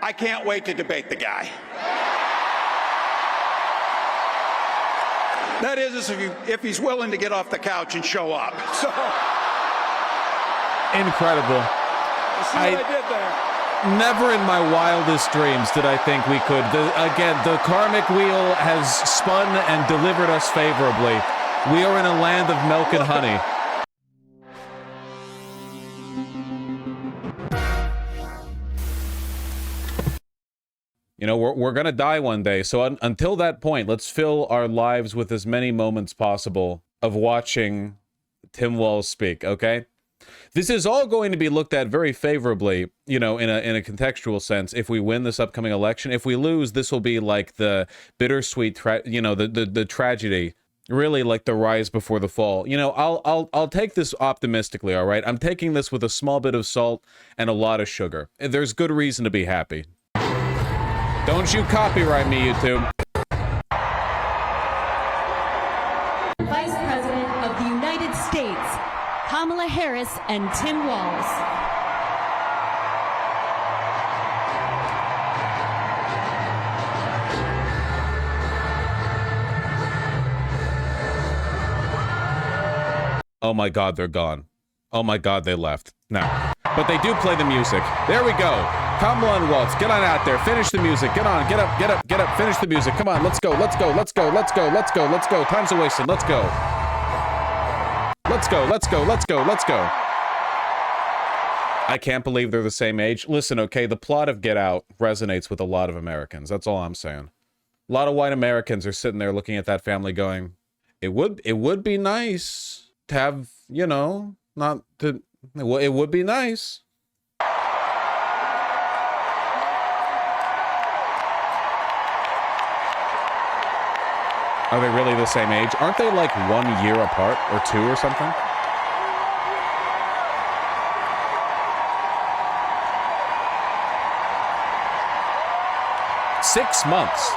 I can't wait to debate the guy. That is, if he's willing to get off the couch and show up. So, incredible. see what I did there? Never in my wildest dreams did I think we could. Again, the karmic wheel has spun and delivered us favorably. We are in a land of milk and honey. You know, we're going to die one day. So until that point, let's fill our lives with as many moments possible of watching Tim Walz speak, okay? This is all going to be looked at very favorably, you know, in a contextual sense. If we win this upcoming election, if we lose, this will be like the bittersweet, the tragedy, really like the rise before the fall. You know, I'll take this optimistically, all right? I'm taking this with a small bit of salt and a lot of sugar. There's good reason to be happy. Don't you copyright me, YouTube. Vice President of the United States, Kamala Harris and Tim Walz. Oh my God, they're gone. Oh my God, they left. No. But they do play the music. There we go. Kamala and Walz, get on out there. Finish the music. Get on. Get up. Get up. Get up. Finish the music. Come on. Let's go. Let's go. Let's go. Let's go. Let's go. Let's go. Time's a wasted. Let's go. Let's go. Let's go. Let's go. Let's go. I can't believe they're the same age. Listen, okay, the plot of Get Out resonates with a lot of Americans. That's all I'm saying. A lot of white Americans are sitting there looking at that family going, it would be nice to have, you know, not to, it would be nice. Are they really the same age? Aren't they like 1 year apart or 2 or something? Six months.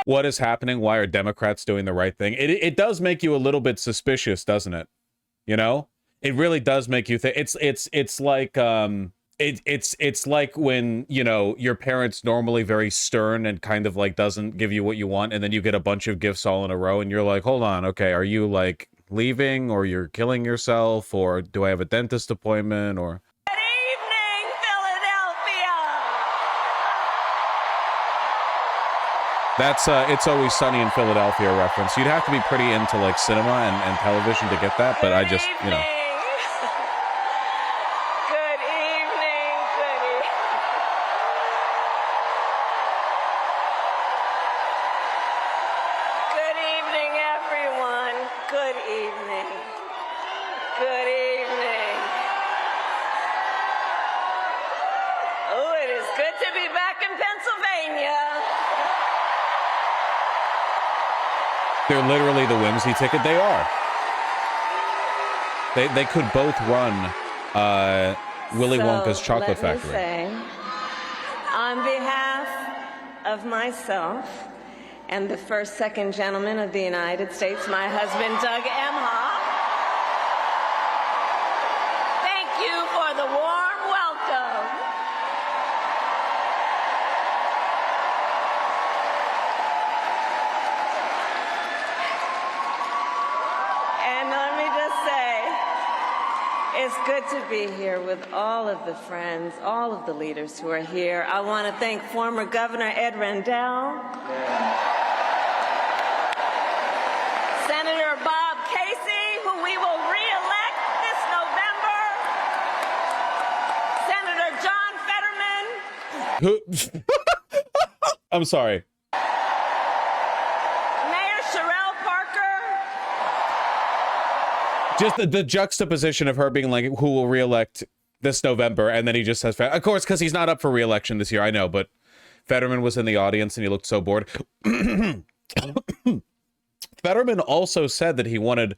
What is happening? Why are Democrats doing the right thing? It does make you a little bit suspicious, doesn't it? You know, it really does make you think. It's like it's like when, you know, your parents normally very stern and kind of like doesn't give you what you want, and then you get a bunch of gifts all in a row, and you're like, hold on, okay, are you like leaving, or you're killing yourself, or do I have a dentist appointment, or? That's It's Always Sunny in Philadelphia reference. You'd have to be pretty into like cinema and television to get that, but I just, you know. Good evening, good evening, everyone. Good evening. Good evening. Oh, it is good to be back in Pennsylvania. They're literally the whimsy ticket. They are. They could both run Willy Wonka's Chocolate Factory. Say, on behalf of myself and the first second gentleman of the United States, my husband, Doug Emhoff, thank you for the warm welcome. And let me just say, it's good to be here with all of the friends, all of the leaders who are here. I want to thank former Governor Ed Rendell, Senator Bob Casey, who we will re-elect this November, Senator John Fetterman. I'm sorry. Just the juxtaposition of her being like, who will reelect this November, and then he just says, of course, because he's not up for reelection this year, I know, but Fetterman was in the audience and he looked so bored. Fetterman also said that he wanted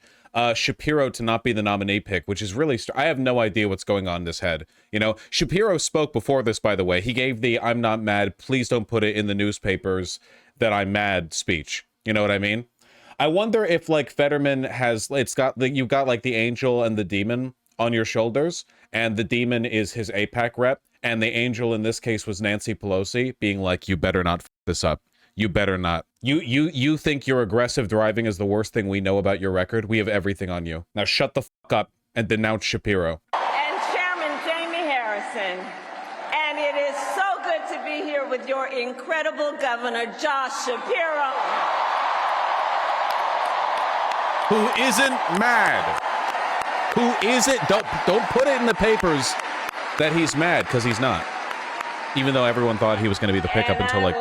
Shapiro to not be the nominee pick, which is really... I have no idea what's going on in his head. You know, Shapiro spoke before this, by the way. He gave the "I'm not mad, please don't put it in the newspapers that I'm mad" speech. You know what I mean? I wonder if, like, Fetterman has... you've got, like, the angel and the demon on your shoulders, and the demon is his AIPAC rep, and the angel in this case was Nancy Pelosi, being like, you better not f this up. You better not. You think your aggressive driving is the worst thing we know about your record? We have everything on you. Now shut the fuck up and denounce Shapiro. And Chairman Jamie Harrison. And it is so good to be here with your incredible Governor, Josh Shapiro. Who isn't mad? Who isn't? Don't put it in the papers that he's mad, because he's not. Even though everyone thought he was going to be the pick up until like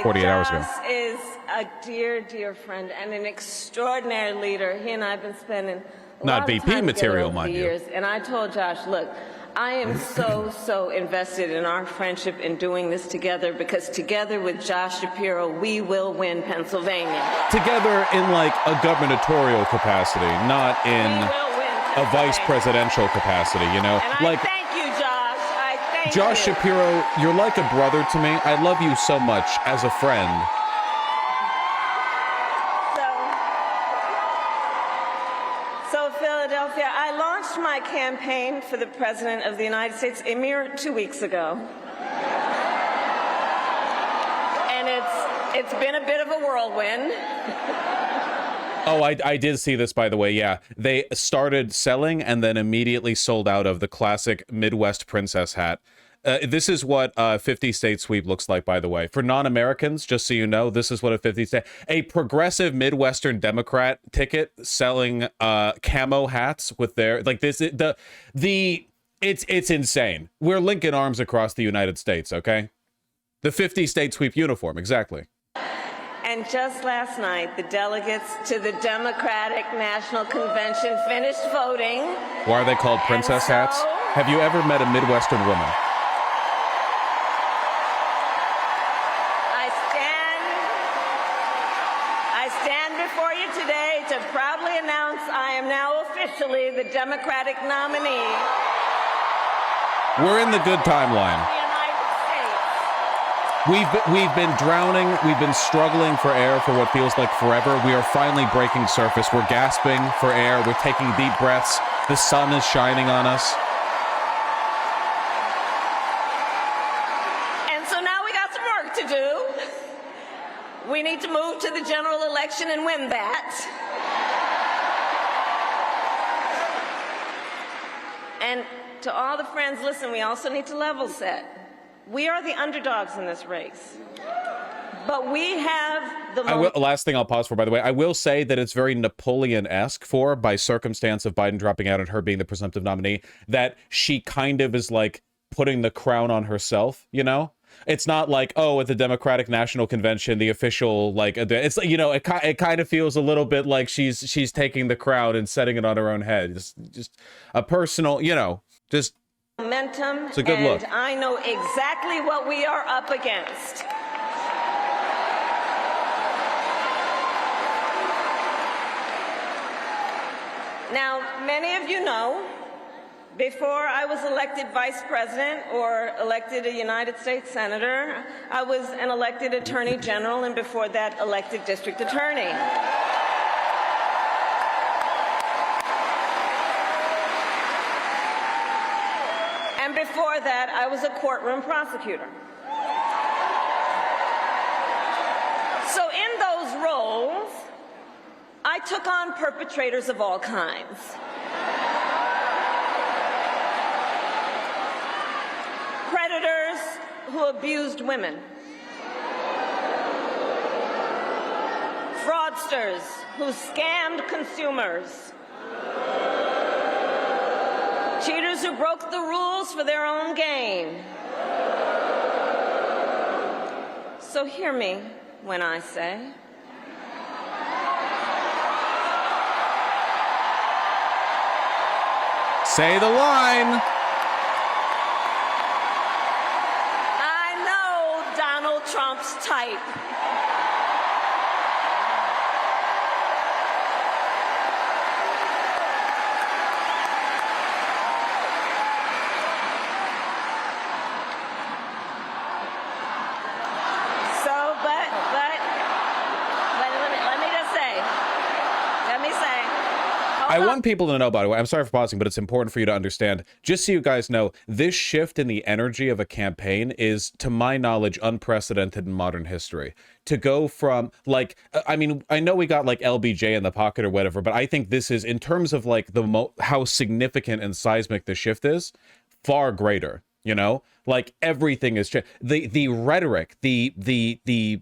48 hours ago. Josh is a dear, dear friend and an extraordinary leader. He and I have been spending a Not lot of VP time material, together over mind the you. years. And I told Josh, look, I am so invested in our friendship in doing this together, because together with Josh Shapiro, we will win Pennsylvania. Together in like a gubernatorial capacity, not in a vice presidential capacity, you know? And like, I thank you, Josh. I thank Josh you. Shapiro, you're like a brother to me. I love you so much as a friend. So Philadelphia, I launched my campaign for the President of the United States a mere 2 weeks ago. And it's been a bit of a whirlwind. Oh, I did see this, by the way, yeah. They started selling and then immediately sold out of the classic Midwest princess hat. This is what a 50-state sweep looks like, by the way. For non-Americans, just so you know, this is what a 50-state... A progressive Midwestern Democrat ticket selling camo hats with their... Like, this... It's insane. We're linking arms across the United States, okay? The 50-state sweep uniform, exactly. And just last night, the delegates to the Democratic National Convention finished voting. Why are they called princess hats? Have you ever met a Midwestern woman? I stand before you today to proudly announce I am now officially the Democratic nominee. We're in the good timeline. We've been drowning. We've been struggling for air for what feels like forever. We are finally breaking surface. We're gasping for air. We're taking deep breaths. The sun is shining on us. And so now we got some work to do. We need to move to the general election and win that. And to all the friends, listen, we also need to level set. We are the underdogs in this race, but we have the last thing I'll pause for, by the way, I will say that it's very Napoleon-esque for, by circumstance of Biden dropping out and her being the presumptive nominee, that she kind of is like putting the crown on herself, you know? It's not like, oh, at the Democratic National Convention, the official, like, it's, you know, it kind of feels a little bit like she's taking the crown and setting it on her own head. Just a personal, you know, just momentum. It's a good look. And I know exactly what we are up against. Now, many of you know, before I was elected vice president or elected a United States senator, I was an elected attorney general, and before that, elected district attorney. And before that, I was a courtroom prosecutor. So in those roles, I took on perpetrators of all kinds. Predators who abused women. Fraudsters who scammed consumers. Cheaters who broke the rules for their own gain. So hear me when I say, say the line. I know Donald Trump's type. I want people to know, by the way, I'm sorry for pausing, but it's important for you to understand. Just so you guys know, this shift in the energy of a campaign is, to my knowledge, unprecedented in modern history. To go from, like, I mean, I know we got, like, LBJ in the pocket or whatever, but I think this is, in terms of, like, how significant and seismic the shift is, far greater, you know? Like, everything is... The rhetoric, the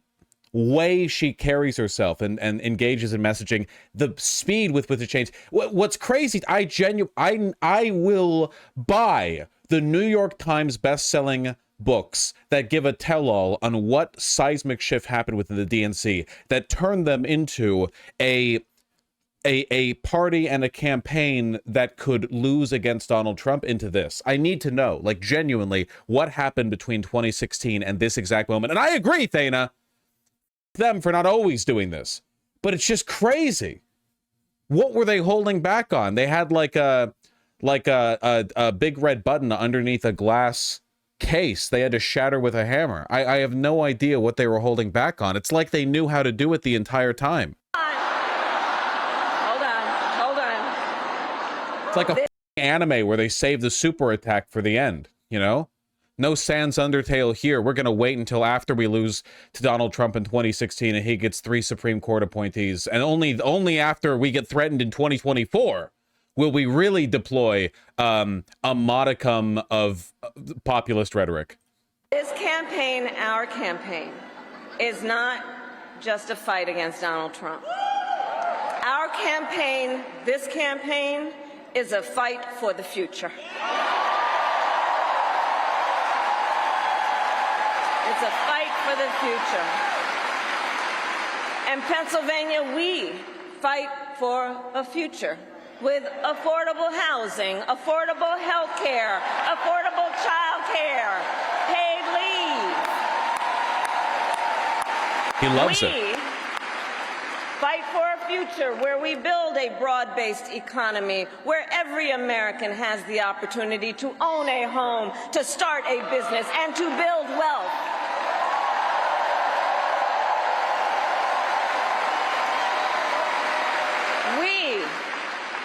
way she carries herself and engages in messaging, the speed with which it changes. What's crazy, I will buy the New York Times best-selling books that give a tell-all on what seismic shift happened within the DNC that turned them into a party and a campaign that could lose against Donald Trump into this. I need to know, like, genuinely, what happened between 2016 and this exact moment. And I agree, Thana, them for not always doing this, but it's just crazy. What were they holding back on? They had like a big red button underneath a glass case they had to shatter with a hammer. I have no idea what they were holding back on. It's like they knew how to do it the entire time. Hold on. It's like a anime where they save the super attack for the end, you know? No Sans Undertale here. We're going to wait until after we lose to Donald Trump in 2016 and he gets 3 Supreme Court appointees. And only after we get threatened in 2024 will we really deploy a modicum of populist rhetoric. This campaign, our campaign, is not just a fight against Donald Trump. Our campaign, this campaign, is a fight for the future. It's a fight for the future. In Pennsylvania, we fight for a future with affordable housing, affordable health care, affordable child care, paid leave. He loves it. We fight for a future where we build a broad-based economy, where every American has the opportunity to own a home, to start a business, and to build wealth. We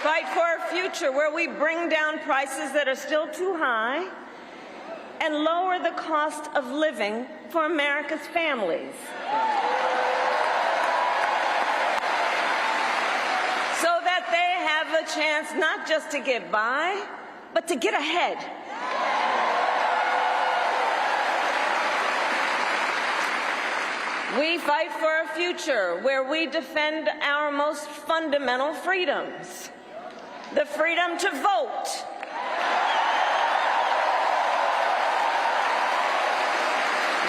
fight for a future where we bring down prices that are still too high and lower the cost of living for America's families. So that they have a chance not just to get by, but to get ahead. We fight for a future where we defend our most fundamental freedoms. The freedom to vote.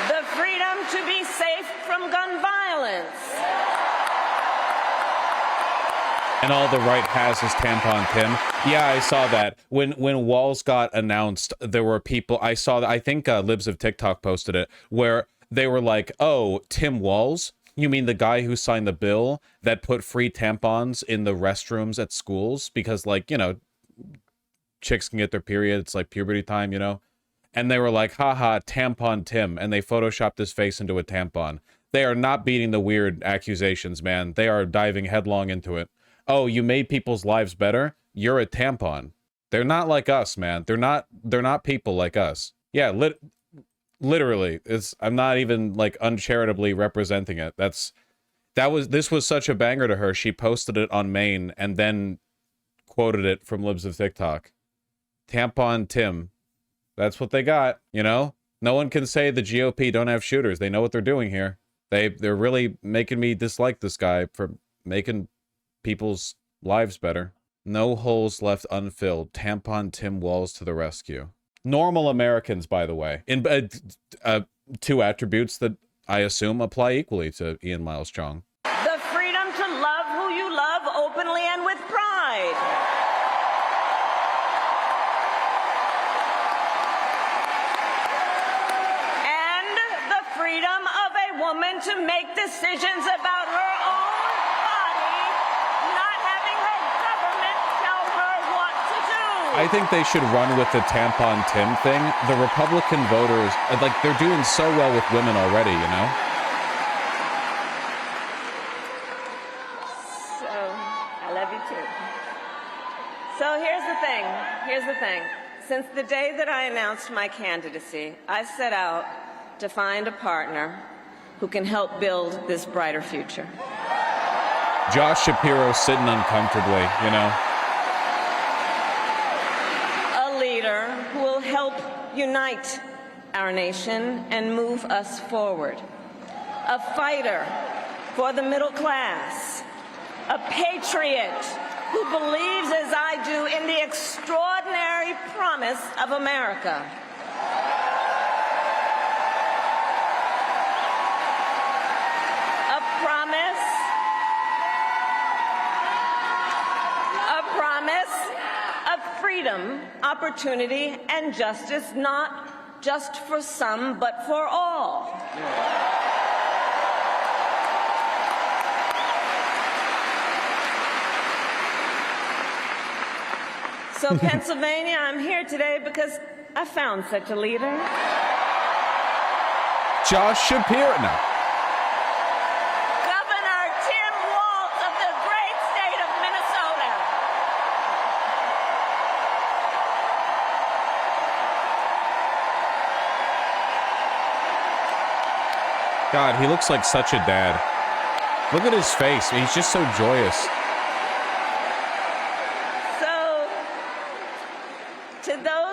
The freedom to be safe from gun violence. And all the right has is tampon Tim. Yeah, I saw that. When Walz got announced, there were people, I saw that, I think Libs of TikTok posted it, where they were like, oh, Tim Walz? You mean the guy who signed the bill that put free tampons in the restrooms at schools? Because, like, you know, chicks can get their period. It's like puberty time, you know? And they were like, haha, tampon Tim. And they photoshopped his face into a tampon. They are not beating the weird accusations, man. They are diving headlong into it. Oh, you made people's lives better? You're a tampon. They're not like us, man. They're not people like us. Yeah, literally. I'm not even like uncharitably representing it. This was such a banger to her. She posted it on Maine and then quoted it from Libs of TikTok. Tampon Tim. That's what they got, you know? No one can say the GOP don't have shooters. They know what they're doing here. They're really making me dislike this guy for making people's lives better. No holes left unfilled. Tampon Tim Walz to the rescue. Normal Americans, by the way. In 2 attributes that I assume apply equally to Ian Miles Chong. The freedom to love who you love openly and with pride. And the freedom of a woman to make decisions about her own body, not having her government tell her what to do. I think they should run with the tampon Tim thing. The Republican voters, like, they're doing so well with women already, you know? So, I love you too. So here's the thing. Here's the thing. Since the day that I announced my candidacy, I set out to find a partner who can help build this brighter future. Josh Shapiro sitting uncomfortably, you know. A leader who will help unite our nation and move us forward. A fighter for the middle class. A patriot who believes, as I do, in the extraordinary promise of America. A promise of freedom, opportunity, and justice, not just for some, but for all. So Pennsylvania, I'm here today because I found such a leader. Josh Shapiro. No. Governor Tim Walz of the great state of Minnesota. God, he looks like such a dad. Look at his face. He's just so joyous.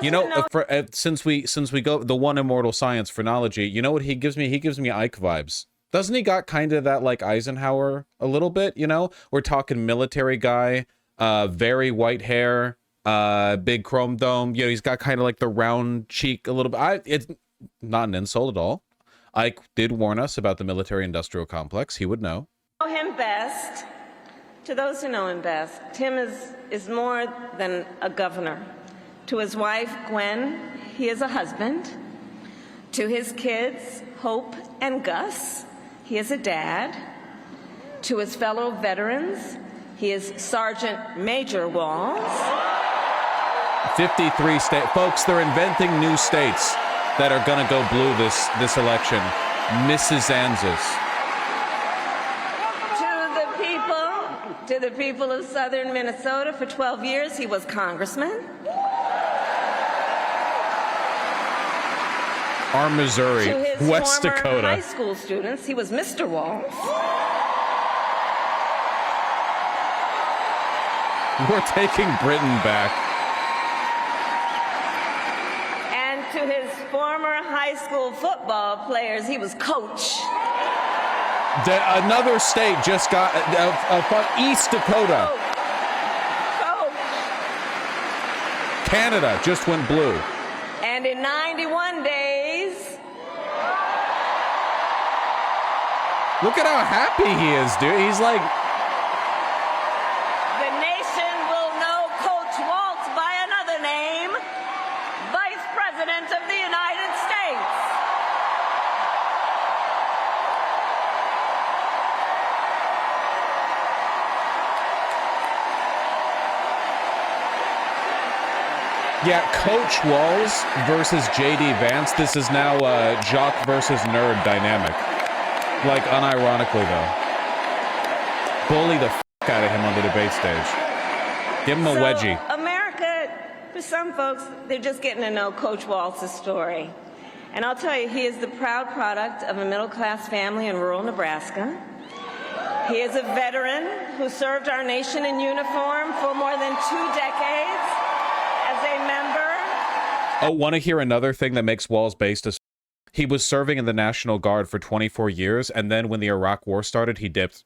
You know, since we go the one immortal science phrenology, you know what he gives me? He gives me Ike vibes. Doesn't he got kind of that like Eisenhower a little bit, you know? We're talking military guy, very white hair, big chrome dome. You know, he's got kind of like the round cheek a little bit. It's not an insult at all. Ike did warn us about the military industrial complex. He would know. Know him best. To those who know him best, Tim is more than a governor. To his wife, Gwen, he is a husband. To his kids, Hope and Gus, he is a dad. To his fellow veterans, he is Sergeant Major Walz. 53 states. Folks, they're inventing new states that are going to go blue this election. Mrs. Anzus. To the people of southern Minnesota, for 12 years, he was congressman. Our Missouri, to his West former Dakota. High school students, he was Mr. Walz. We're taking Britain back. And to his former high school football players, he was coach. Another state just got East Dakota. Coach. Canada just went blue. And in 91 days, look at how happy he is, dude. He's like, the nation will know Coach Walz by another name, Vice President of the United States. yeah, Coach Walz versus JD Vance. This is now jock versus nerd dynamic. Like, unironically, though. Bully the out of him on the debate stage. Give him a wedgie. America, for some folks, they're just getting to know Coach Walz's story. And I'll tell you, he is the proud product of a middle-class family in rural Nebraska. He is a veteran who served our nation in uniform for more than 2 decades as a member. Oh, want to hear another thing that makes Walz based as he was serving in the National Guard for 24 years, and then when the Iraq War started, he dipped.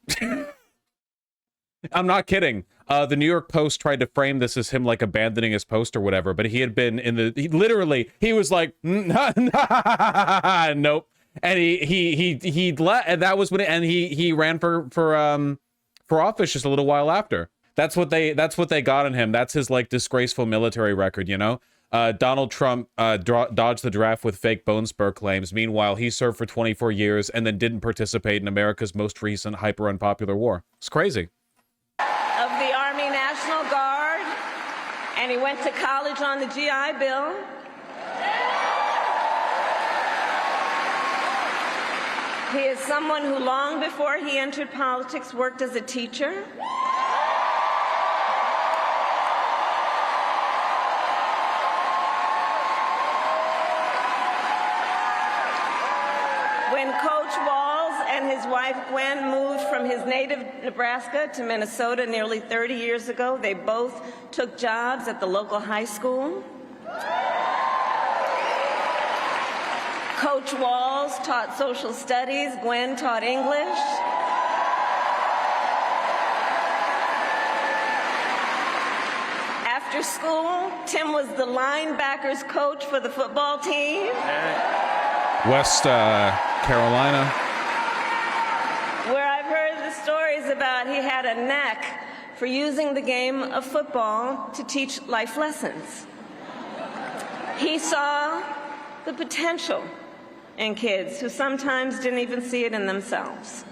I'm not kidding. The New York Post tried to frame this as him like abandoning his post or whatever, but he had been in the he was like nope, and he let, and that was when he ran for office just a little while after. That's what they got on him. That's his like disgraceful military record, you know. Donald Trump dodged the draft with fake bone spur claims. Meanwhile, he served for 24 years and then didn't participate in America's most recent hyper unpopular war. It's crazy. Of the Army National Guard, and he went to college on the GI Bill. He is someone who long before he entered politics worked as a teacher. When Coach Walz and his wife Gwen moved from his native Nebraska to Minnesota nearly 30 years ago, they both took jobs at the local high school. Coach Walz taught social studies, Gwen taught English. After school, Tim was the linebackers coach for the football team. West Carolina. Where I've heard the stories about he had a knack for using the game of football to teach life lessons. He saw the potential in kids who sometimes didn't even see it in themselves.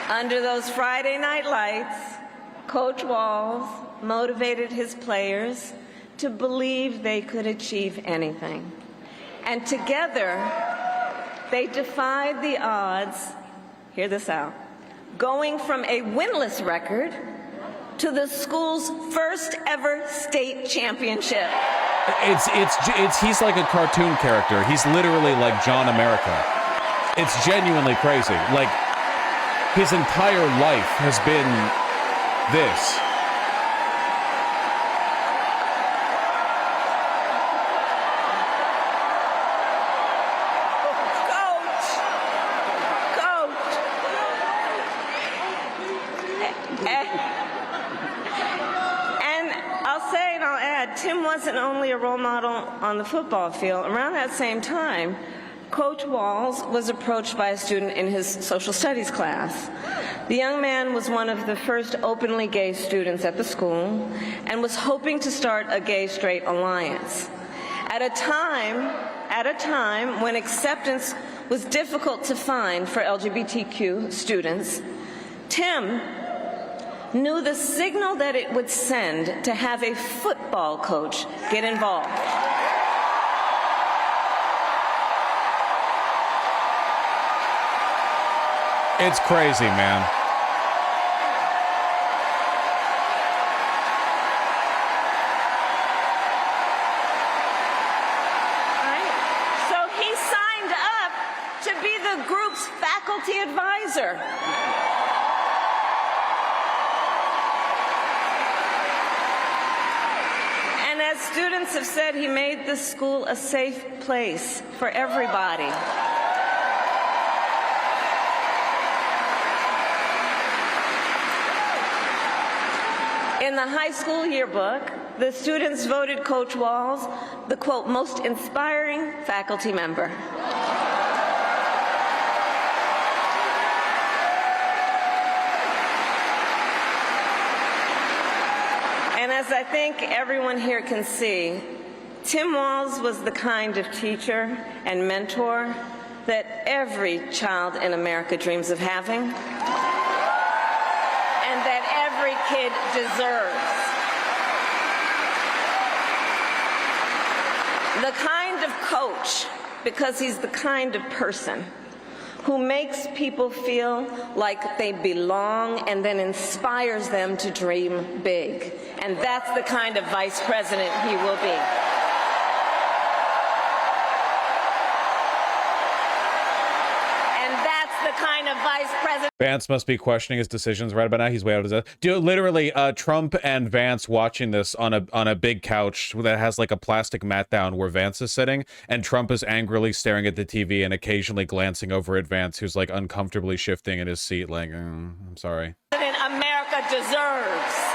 Under those Friday night lights, Coach Walz motivated his players to believe they could achieve anything. And together, they defied the odds, hear this out, going from a winless record to the school's first ever state championship. He's like a cartoon character. He's literally like John America. It's genuinely crazy. Like, his entire life has been this. Tim wasn't only a role model on the football field. Around that same time, Coach Walz was approached by a student in his social studies class. The young man was one of the first openly gay students at the school and was hoping to start a gay-straight alliance. At a time when acceptance was difficult to find for LGBTQ students, Tim knew the signal that it would send to have a football coach get involved. It's crazy, man. So he signed up to be the group's faculty advisor. And as students have said, he made the school a safe place for everybody. In the high school yearbook, the students voted Coach Walz the, quote, most inspiring faculty member. And as I think everyone here can see, Tim Walz was the kind of teacher and mentor that every child in America dreams of having, and that every kid deserves. The kind of coach, because he's the kind of person who makes people feel like they belong and then inspires them to dream big. And that's the kind of vice president he will be. Kind of vice president. Vance must be questioning his decisions right about now. He's way out of his head. Dude, literally, Trump and Vance watching this on a big couch that has like a plastic mat down where Vance is sitting, and Trump is angrily staring at the TV and occasionally glancing over at Vance, who's like uncomfortably shifting in his seat, like, I'm sorry. America deserves.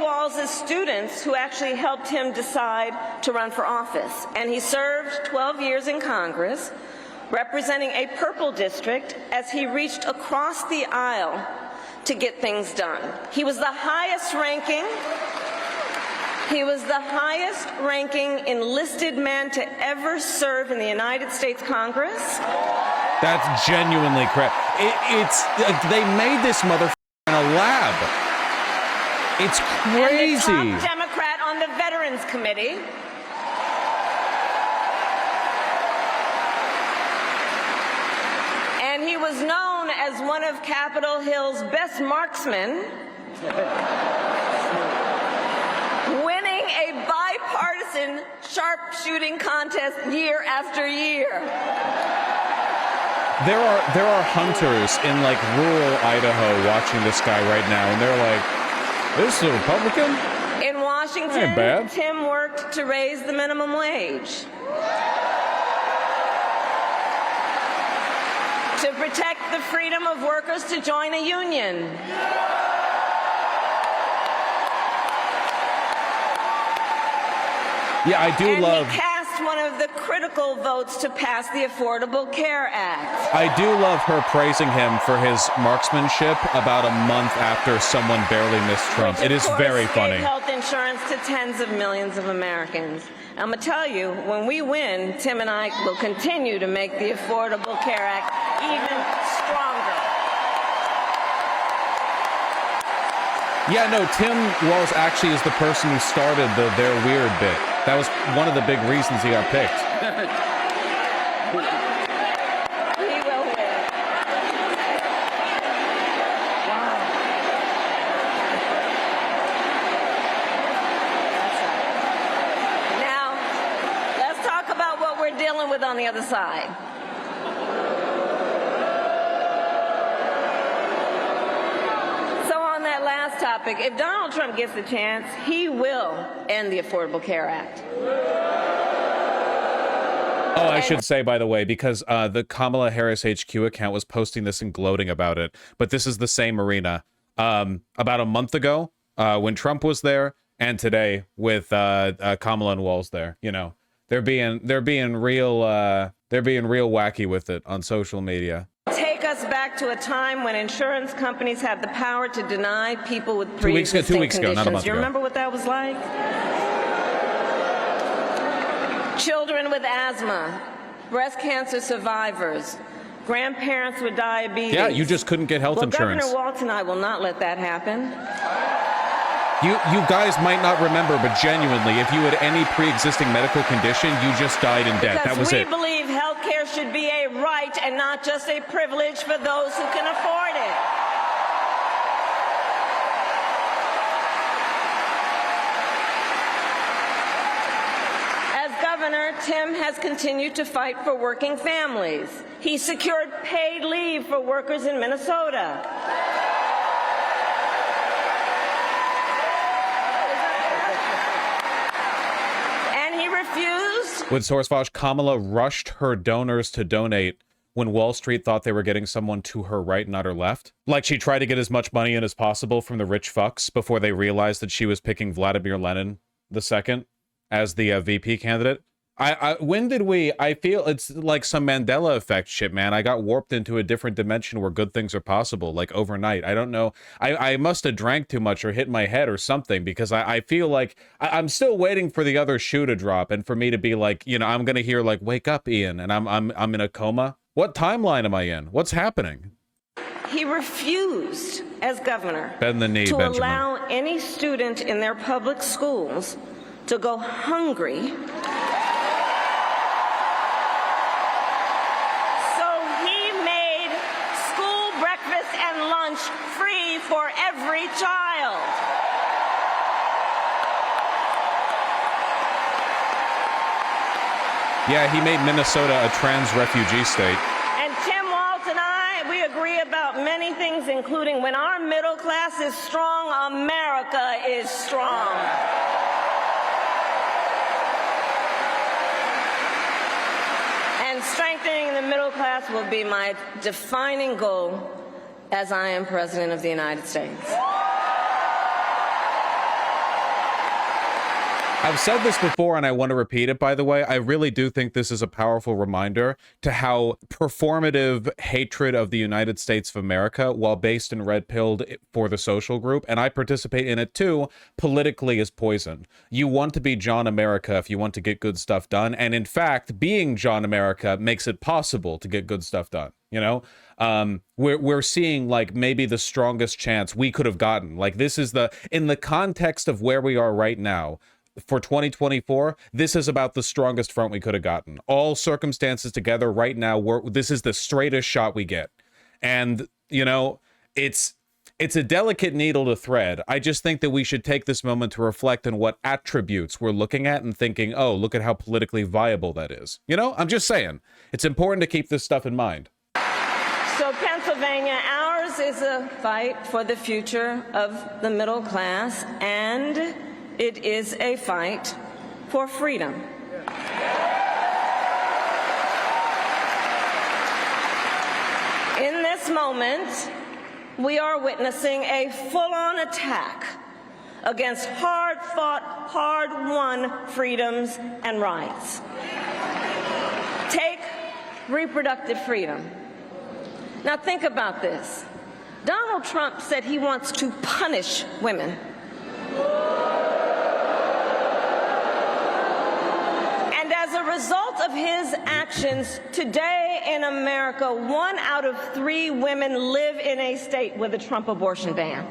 Walz's students who actually helped him decide to run for office. And he served 12 years in Congress, representing a purple district as he reached across the aisle to get things done. He was the highest ranking enlisted man to ever serve in the United States Congress. That's genuinely crap. They made this motherfucker in a lab. It's crazy. And the top Democrat on the Veterans Committee. was known as one of Capitol Hill's best marksmen, winning a bipartisan sharpshooting contest year after year. There are hunters in like rural Idaho watching this guy right now, and they're like, "This is a Republican?" In Washington, Ain't bad. Tim worked to raise the minimum wage, to protect the freedom of workers to join a union, Yeah, I do and love. he cast one of the critical votes to pass the Affordable Care Act. I do love her praising him for his marksmanship about a month after someone barely missed Trump. Which, It of is course, very gave funny. health insurance to tens of millions of Americans. I'm going to tell you, when we win, Tim and I will continue to make the Affordable Care Act even stronger. Yeah, no, Tim Walz actually is the person who started the "they're weird" bit. That was one of the big reasons he got picked. He will win. Wow. Now, let's talk about what we're dealing with on the other side. So on that last topic, if Donald Trump gets the chance, he will end the Affordable Care Act. Oh, I should say, by the way, because the Kamala Harris HQ account was posting this and gloating about it, but this is the same arena. About a month ago, when Trump was there, and today with Kamala and Walz there, you know, they're being real wacky with it on social media. Take us back to a time when insurance companies had the power to deny people with 2 weeks ago, pre-existing 2 weeks ago, not a month conditions. You ago. remember what that was like? Children with asthma, breast cancer survivors, grandparents with diabetes. Yeah, you just couldn't get health insurance. Governor Walz and I will not let that happen. You guys might not remember, but genuinely, if you had any pre-existing medical condition, you just died in death. That was we it. believe health care should be a right and not just a privilege for those who can afford it. As governor, Tim has continued to fight for working families. He secured paid leave for workers in Minnesota. And he refused. With Sourcevosh, Kamala rushed her donors to donate when Wall Street thought they were getting someone to her right, not her left. Like she tried to get as much money in as possible from the rich fucks before they realized that she was picking Vladimir Lenin II as the VP candidate. I feel it's like some Mandela effect shit, man. I got warped into a different dimension where good things are possible, like overnight. I don't know. I must have drank too much or hit my head or something, because I feel like I'm still waiting for the other shoe to drop and for me to be like, you know, I'm going to hear like, wake up, Ian, and I'm in a coma. What timeline am I in? What's happening? He refused, as governor, Bend the knee, to Benjamin. allow any student in their public schools to go hungry. And lunch free for every child. Yeah, he made Minnesota a trans refugee state. And Tim Walz and I, we agree about many things, including when our middle class is strong, America is strong. And strengthening the middle class will be my defining goal as I am President of the United States. I've said this before and I want to repeat it, by the way. I really do think this is a powerful reminder to how performative hatred of the United States of America, while based in red-pilled for the social group, and I participate in it too, politically is poison. You want to be John America if you want to get good stuff done, and in fact, being John America makes it possible to get good stuff done. You know, we're seeing like maybe the strongest chance we could have gotten. Like this is in the context of where we are right now for 2024, this is about the strongest front we could have gotten. All circumstances together right now, this is the straightest shot we get. And, you know, it's a delicate needle to thread. I just think that we should take this moment to reflect on what attributes we're looking at and thinking, oh, look at how politically viable that is. You know, I'm just saying, it's important to keep this stuff in mind. So Pennsylvania, ours is a fight for the future of the middle class, and it is a fight for freedom. In this moment, we are witnessing a full-on attack against hard-fought, hard-won freedoms and rights. Take reproductive freedom. Now think about this. Donald Trump said he wants to punish women. And as a result of his actions, today in America, 1 out of 3 women live in a state with a Trump abortion ban.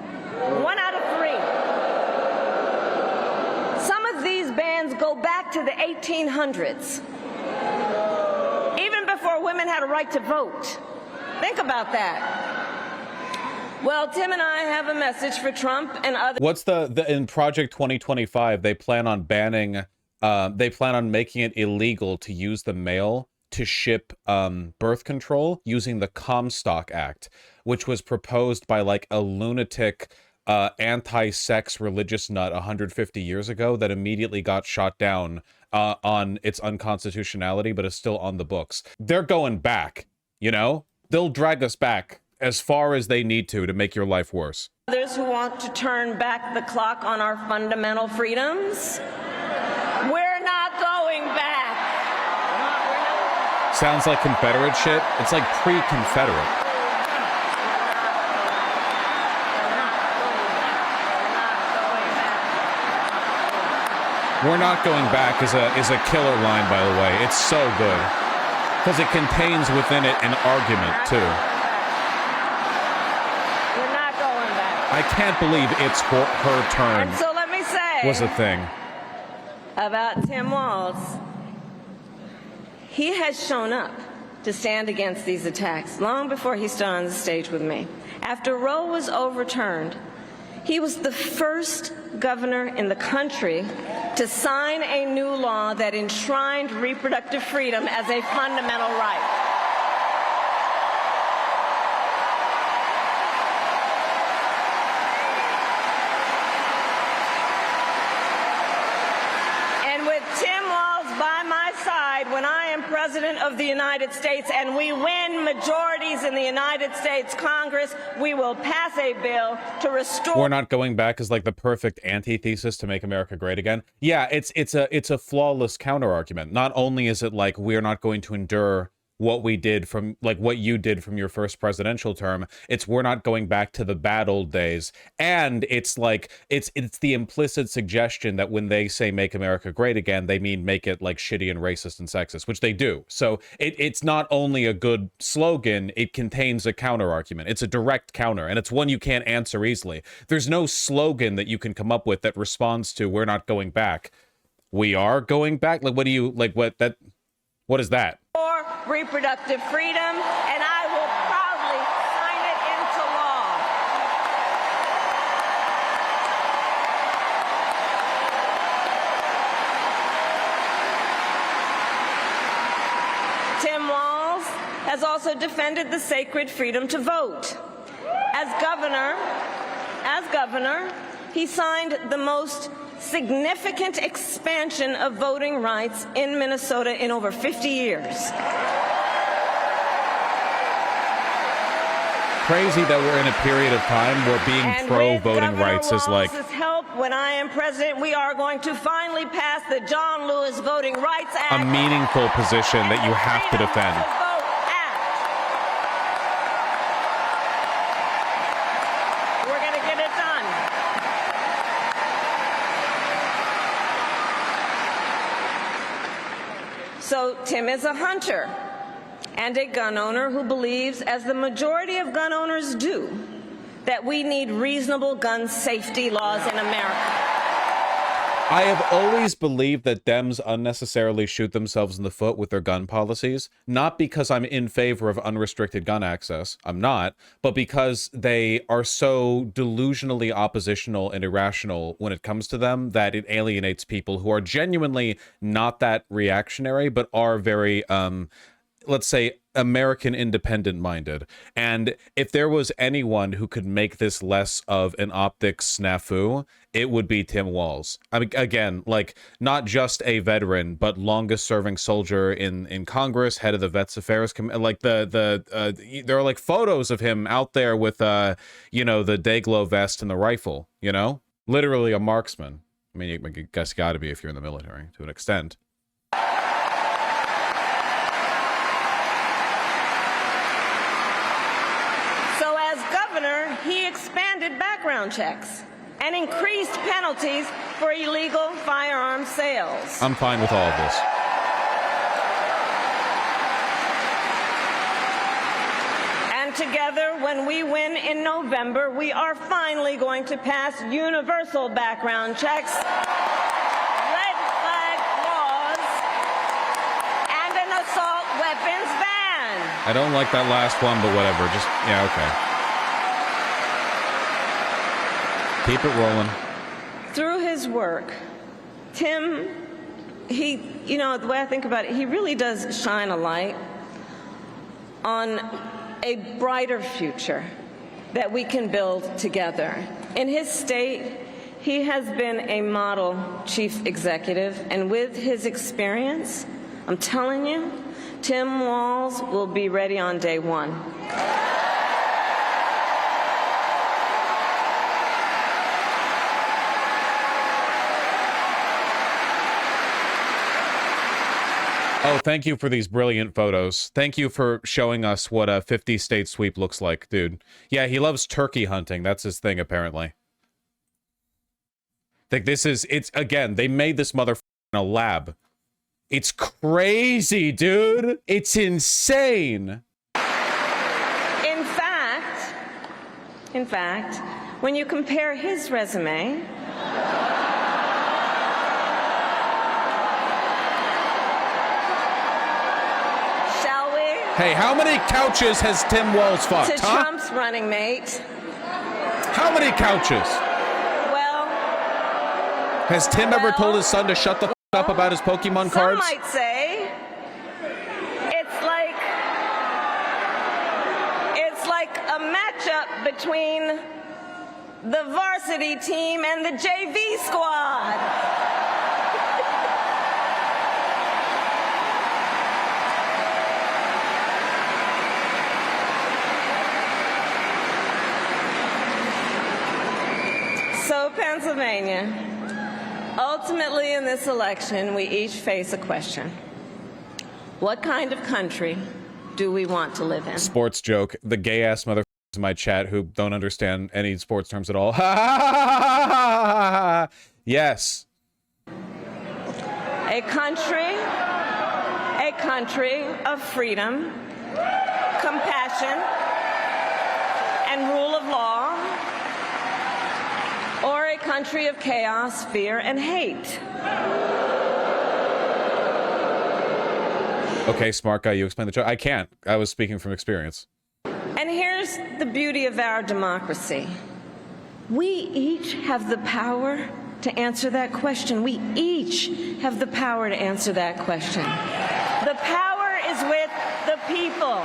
1 out of 3. Some of these bans go back to the 1800s, even before women had a right to vote. Think about that. Well, Tim and I have a message for Trump and others. What's in Project 2025, they plan on banning, they plan on making it illegal to use the mail to ship birth control using the Comstock Act, which was proposed by like a lunatic anti-sex religious nut 150 years ago that immediately got shot down on its unconstitutionality, but is still on the books. They're going back, you know? They'll drag us back as far as they need to make your life worse. Others who want to turn back the clock on our fundamental freedoms, we're not going back. Sounds like Confederate shit. It's like pre-Confederate. We're not going back is a killer line, by the way. It's so good. Because it contains within it an argument, too. We're not going back. I can't believe it's her turn. And so let me say Was a thing. About Tim Walz. He has shown up to stand against these attacks long before he stood on the stage with me. After Roe was overturned, he was the first governor in the country to sign a new law that enshrined reproductive freedom as a fundamental right. And with Tim Walz by my side when I am President of the United States and we win majorities in the United States Congress, we will pass a bill to restore... We're not going back is like the perfect antithesis to make America great again. Yeah, it's a flawless counter argument. Not only is it like we're not going to endure what we did from, like, what you did from your first presidential term, it's we're not going back to the bad old days. And it's like it's the implicit suggestion that when they say make America great again, they mean make it like shitty and racist and sexist, which they do. So it's not only a good slogan, it contains a counter argument. It's a direct counter, and it's one you can't answer easily. There's no slogan that you can come up with that responds to we're not going back. We are going back? Like, what do you, like, what is that? For reproductive freedom, and I will proudly sign it into law. Tim Walz has also defended the sacred freedom to vote. As governor, he signed the most significant expansion of voting rights in Minnesota in over 50 years. Crazy that we're in a period of time where being pro-voting rights is like... With help, when I am president, we are going to finally pass the John Lewis Voting Rights Act. A meaningful position that you have to defend. We're going to get it done. So Tim is a hunter and a gun owner who believes, as the majority of gun owners do, that we need reasonable gun safety laws in America. I have always believed that Dems unnecessarily shoot themselves in the foot with their gun policies, not because I'm in favor of unrestricted gun access, I'm not, but because they are so delusionally oppositional and irrational when it comes to them that it alienates people who are genuinely not that reactionary, but are very, let's say, American independent minded. And if there was anyone who could make this less of an optics snafu, it would be Tim Walz. I mean, again, like, not just a veteran, but longest serving soldier in Congress, head of the Vets Affairs like there are like photos of him out there with you know, the Dayglow vest and the rifle, you know, literally a marksman. I mean, I guess got to be if you're in the military to an extent. He expanded background checks and increased penalties for illegal firearm sales. I'm fine with all of this. And together, when we win in November, we are finally going to pass universal background checks, red flag laws, and an assault weapons ban. I don't like that last one, but whatever. Just, yeah, okay. Keep it rolling. Through his work, Tim, you know, the way I think about it, he really does shine a light on a brighter future that we can build together. In his state, he has been a model chief executive, and with his experience, I'm telling you, Tim Walz will be ready on day one. Oh, thank you for these brilliant photos. Thank you for showing us what a 50-state sweep looks like, dude. Yeah, he loves turkey hunting. That's his thing, apparently. Like, it's, again, they made this motherfucker in a lab. It's crazy, dude. It's insane. In fact, when you compare his resume Hey, how many couches has Tim Walz fucked, to Trump's running mate. How many couches? Well, has Tim ever told his son to shut the f up about his Pokemon cards? Some might say it's like a matchup between the varsity team and the JV squad. So, Pennsylvania, ultimately in this election, we each face a question. What kind of country do we want to live in? Sports joke. The gay-ass motherfuckers in my chat who don't understand any sports terms at all. Yes. A country of freedom, compassion, and rule of law, or a country of chaos, fear, and hate. Okay, smart guy, you explain the joke. I can't. I was speaking from experience. And here's the beauty of our democracy. We each have the power to answer that question. We each have the power to answer that question. The power is with the people.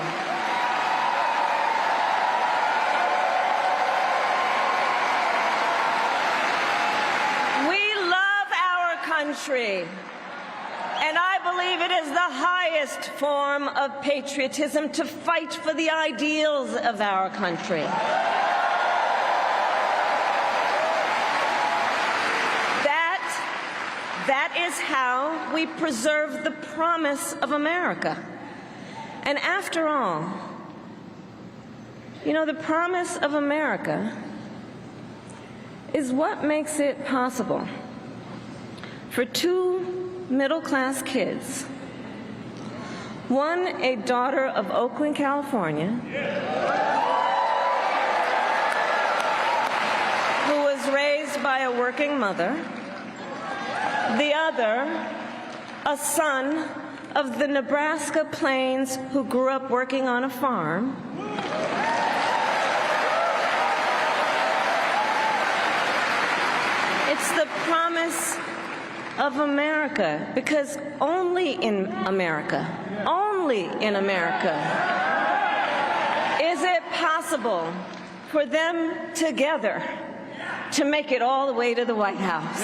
Country. And I believe it is the highest form of patriotism to fight for the ideals of our country. That is how we preserve the promise of America. And after all, you know, the promise of America is what makes it possible for two middle-class kids, one a daughter of Oakland, California, who was raised by a working mother, The other, a son of the Nebraska plains who grew up working on a farm. It's the promise of America, because only in America is it possible for them together to make it all the way to the White House.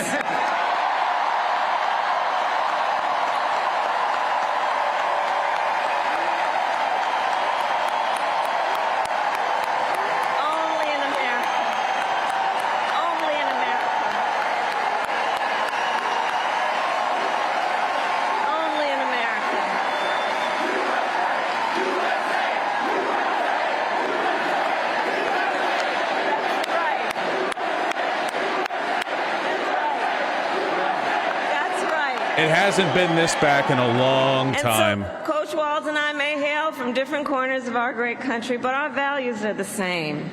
It hasn't been this back in a long time. And so, Coach Walz and I may hail from different corners of our great country, but our values are the same.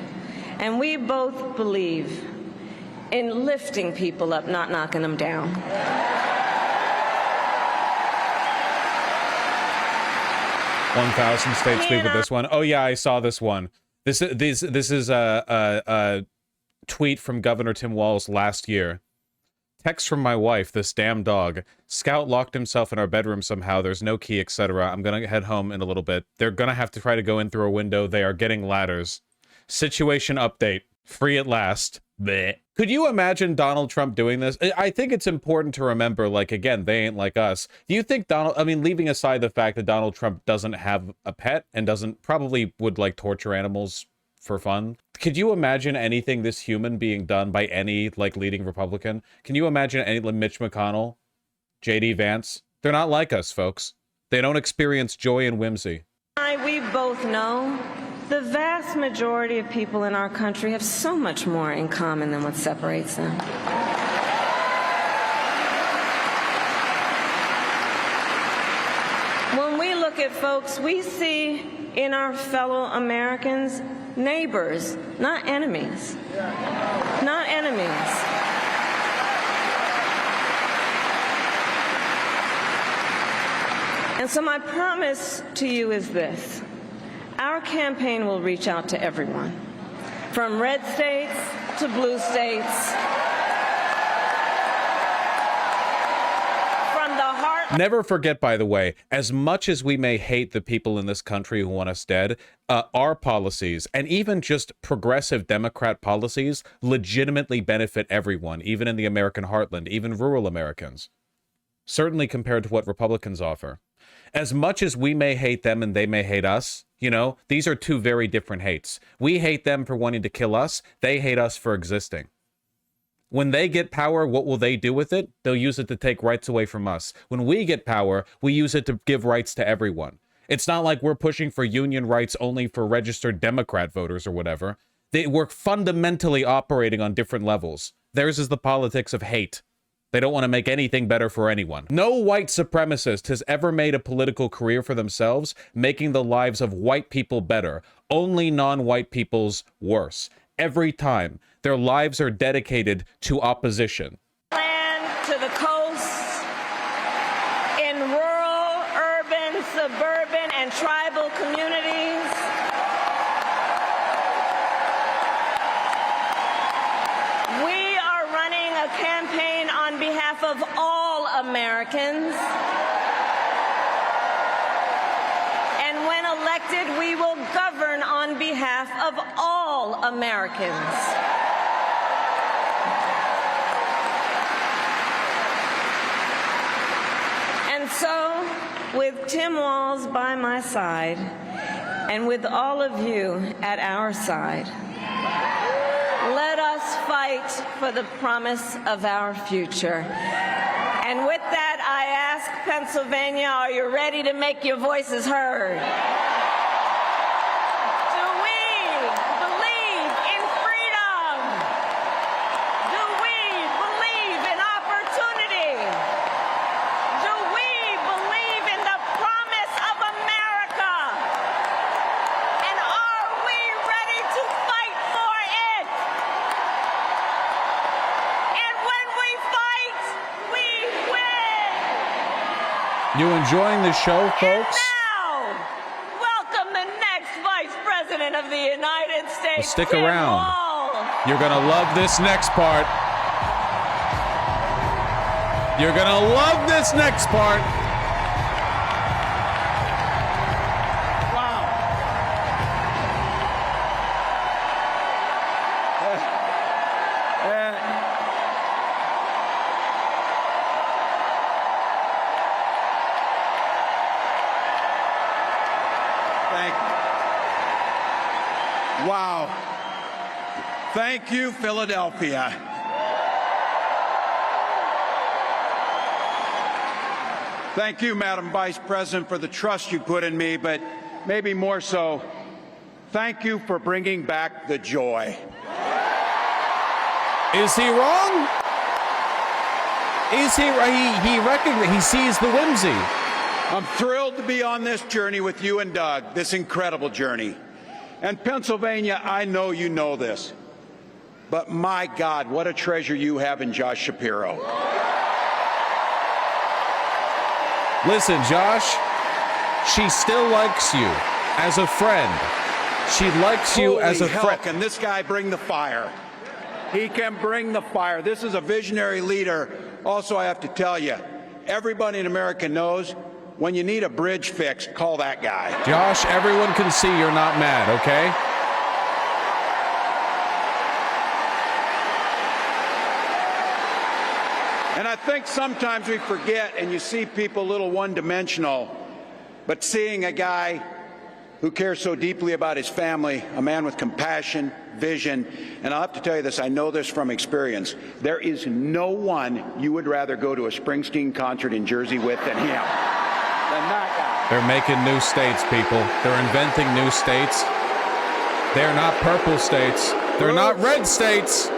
And we both believe in lifting people up, not knocking them down. 1,000 states speak with this one. Oh yeah, I saw this one. This is a tweet from Governor Tim Walz last year. Text from my wife, this damn dog. Scout locked himself in our bedroom somehow. There's no key, etc. I'm gonna head home in a little bit. They're gonna have to try to go in through a window. They are getting ladders. Situation update. Free at last. Bleh. Could you imagine Donald Trump doing this? I think it's important to remember, like, again, they ain't like us. Do you think leaving aside the fact that Donald Trump doesn't have a pet and probably would, like, torture animals for fun, could you imagine anything this human being done by any, like, leading Republican? Can you imagine any, like, Mitch McConnell, J.D. Vance? They're not like us, folks. They don't experience joy and whimsy. We both know the vast majority of people in our country have so much more in common than what separates them. When we look at folks, we see in our fellow Americans neighbors, not enemies. Not enemies. And so my promise to you is this. Our campaign will reach out to everyone, from red states to blue states, from the heart. Never forget, by the way, as much as we may hate the people in this country who want us dead, our policies, and even just progressive Democrat policies, legitimately benefit everyone, even in the American heartland, even rural Americans. Certainly compared to what Republicans offer. As much as we may hate them and they may hate us, you know, these are two very different hates. We hate them for wanting to kill us. They hate us for existing. When they get power, what will they do with it? They'll use it to take rights away from us. When we get power, we use it to give rights to everyone. It's not like we're pushing for union rights only for registered Democrat voters or whatever. We're fundamentally operating on different levels. Theirs is the politics of hate. They don't want to make anything better for anyone. No white supremacist has ever made a political career for themselves, making the lives of white people better. Only non-white people's worse. Every time, their lives are dedicated to opposition. Land to the coast, in rural, urban, suburban, and tribal communities. We are running a campaign on behalf of all Americans. And when elected, we will govern on behalf of all Americans. And so, with Tim Walz by my side, and with all of you at our side, let us fight for the promise of our future. And with that, I ask Pennsylvania, are you ready to make your voices heard? Do we believe in freedom? Do we believe in opportunity? Do we believe in the promise of America? And are we ready to fight for it? And when we fight, we You enjoying the show, folks? Now, welcome the next Vice President of the United States. Well, stick Tim around. Walz. You're going to love this next part. You're going to love this next part. Wow. Thank you. Wow. Thank you, Philadelphia. Thank you, Madam Vice President, for the trust you put in me, but maybe more so, thank you for bringing back the joy. Is he wrong? Is he right? He sees the whimsy. I'm thrilled to be on this journey with you and Doug, this incredible journey. And Pennsylvania, I know you know this, but my God, what a treasure you have in Josh Shapiro. Listen, Josh, she still likes you as a friend. She likes you as a friend. Can this guy bring the fire? He can bring the fire. This is a visionary leader. Also, I have to tell you, everybody in America knows when you need a bridge fixed, call that guy. Josh, everyone can see you're not mad, okay? And I think sometimes we forget, and you see people a little one-dimensional, but seeing a guy who cares so deeply about his family, a man with compassion, vision, and I'll have to tell you this, I know this from experience, there is no one you would rather go to a Springsteen concert in Jersey with than him. Than that guy. They're making new states, people. They're inventing new states. They're not purple states. They're not red states.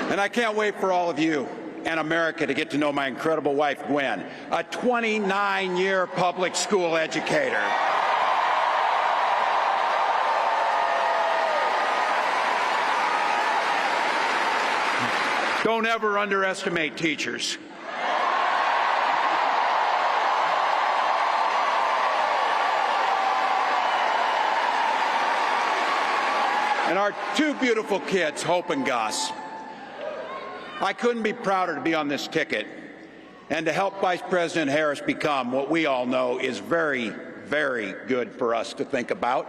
And I can't wait for all of you and America to get to know my incredible wife, Gwen, a 29-year public school educator. Don't ever underestimate teachers. And our two beautiful kids, Hope and Gus. I couldn't be prouder to be on this ticket and to help Vice President Harris become what we all know is very, very good for us to think about.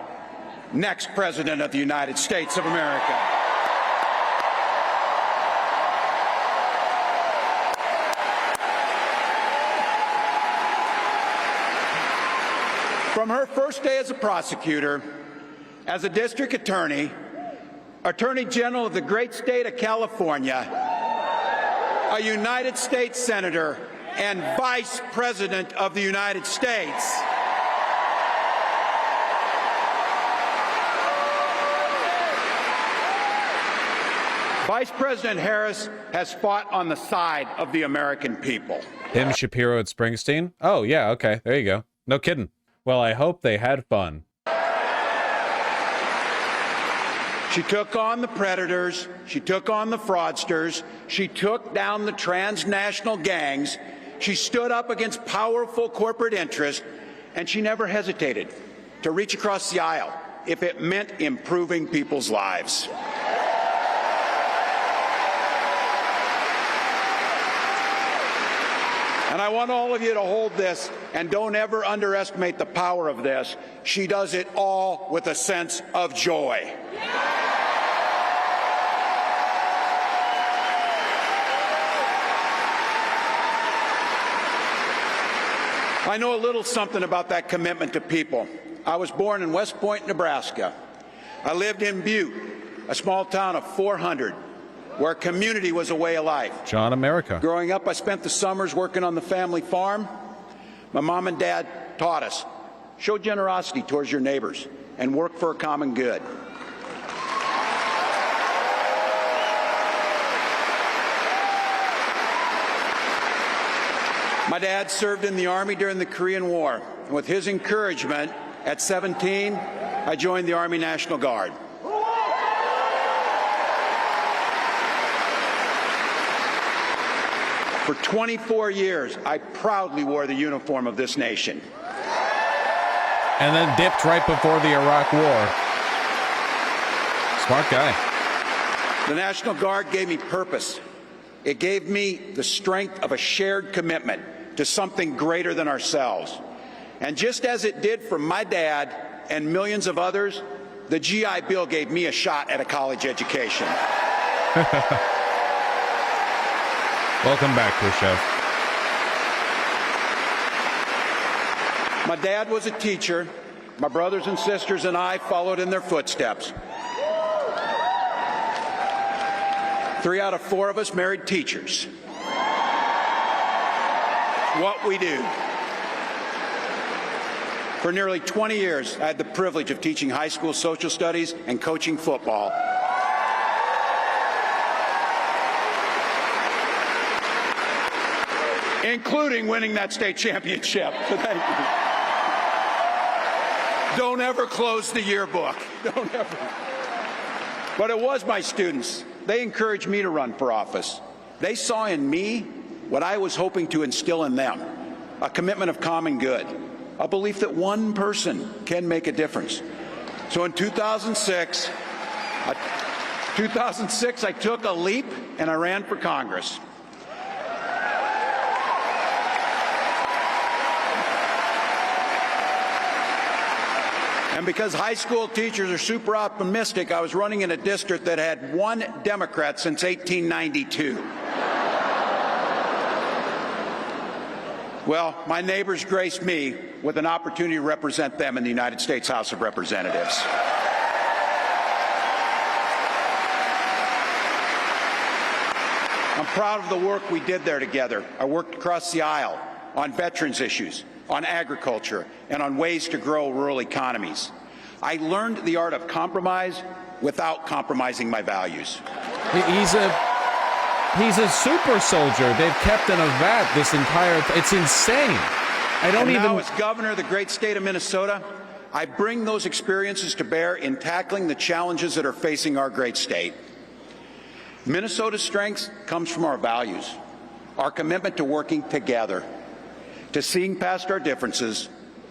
Next President of the United States of America. From her first day as a prosecutor, as a district attorney, Attorney General of the great state of California, a United States Senator, and Vice President of the United States. Vice President Harris has fought on the side of the American people. Him, Shapiro at Springsteen? Oh, yeah, okay. There you go. No kidding. Well, I hope they had fun. She took on the predators, she took on the fraudsters, she took down the transnational gangs, she stood up against powerful corporate interests, and she never hesitated to reach across the aisle if it meant improving people's lives. And I want all of you to hold this, and don't ever underestimate the power of this. She does it all with a sense of joy. I know a little something about that commitment to people. I was born in West Point, Nebraska. I lived in Butte, a small town of 400, where community was a way of life. John America. Growing up, I spent the summers working on the family farm. My mom and dad taught us, show generosity towards your neighbors and work for a common good. My dad served in the Army during the Korean War. And with his encouragement, at 17, I joined the Army National Guard. For 24 years, I proudly wore the uniform of this nation. And then dipped right before the Iraq War. Smart guy. The National Guard gave me purpose. It gave me the strength of a shared commitment to something greater than ourselves. And just as it did for my dad and millions of others, the GI Bill gave me a shot at a college education. Welcome back, Khrushchev. My dad was a teacher. My brothers and sisters and I followed in their footsteps. 3 out of 4 of us married teachers. What we do. For nearly 20 years, I had the privilege of teaching high school social studies and coaching football. Including winning that state championship. Thank you. Don't ever close the yearbook. Don't ever. But it was my students. They encouraged me to run for office. They saw in me what I was hoping to instill in them, a commitment of common good, a belief that one person can make a difference. So in 2006, I took a leap and I ran for Congress. And because high school teachers are super optimistic, I was running in a district that had 1 Democrat since 1892. Well, my neighbors graced me with an opportunity to represent them in the United States House of Representatives. I'm proud of the work we did there together. I worked across the aisle on veterans issues, on agriculture, and on ways to grow rural economies. I learned the art of compromise without compromising my values. He's a super soldier they've kept in a vat this entire... It's insane. Now, as governor of the great state of Minnesota, I bring those experiences to bear in tackling the challenges that are facing our great state. Minnesota's strength comes from our values, our commitment to working together, to seeing past our differences,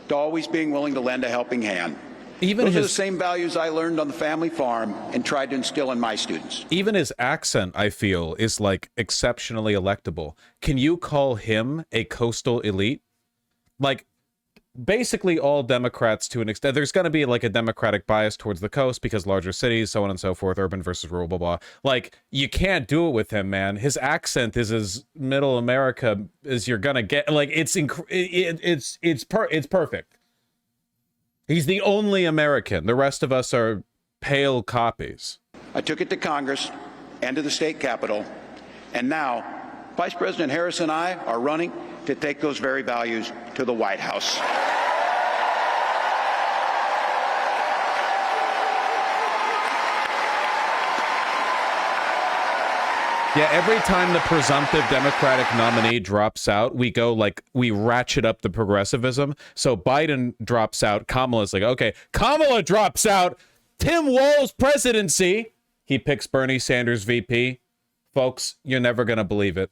to always being willing to lend a helping hand. Those are the same values I learned on the family farm and tried to instill in my students. Even his accent, I feel, is like exceptionally electable. Can you call him a coastal elite? Like, basically all Democrats to an extent. There's going to be like a Democratic bias towards the coast because larger cities, so on and so forth, urban versus rural, blah, blah. Like, you can't do it with him, man. His accent is as middle America as you're going to get. Like, it's perfect. He's the only American. The rest of us are pale copies. I took it to Congress and to the state capitol, and now Vice President Harris and I are running to take those very values to the White House. Yeah, every time the presumptive Democratic nominee drops out, we ratchet up the progressivism. So Biden drops out, Kamala's like, okay, Kamala drops out, Tim Walz presidency. He picks Bernie Sanders VP. Folks, you're never going to believe it.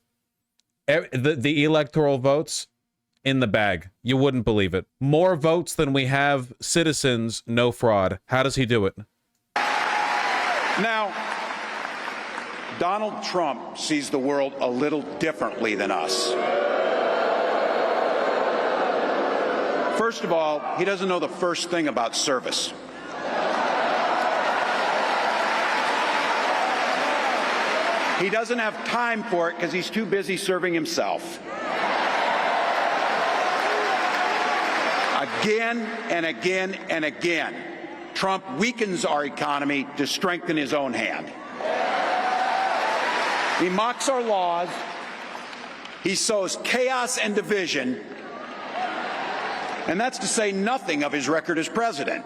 The electoral votes in the bag. You wouldn't believe it. More votes than we have citizens, no fraud. How does he do it? Now, Donald Trump sees the world a little differently than us. First of all, he doesn't know the first thing about service. He doesn't have time for it because he's too busy serving himself. Again and again and again, Trump weakens our economy to strengthen his own hand. He mocks our laws. He sows chaos and division. And that's to say nothing of his record as president.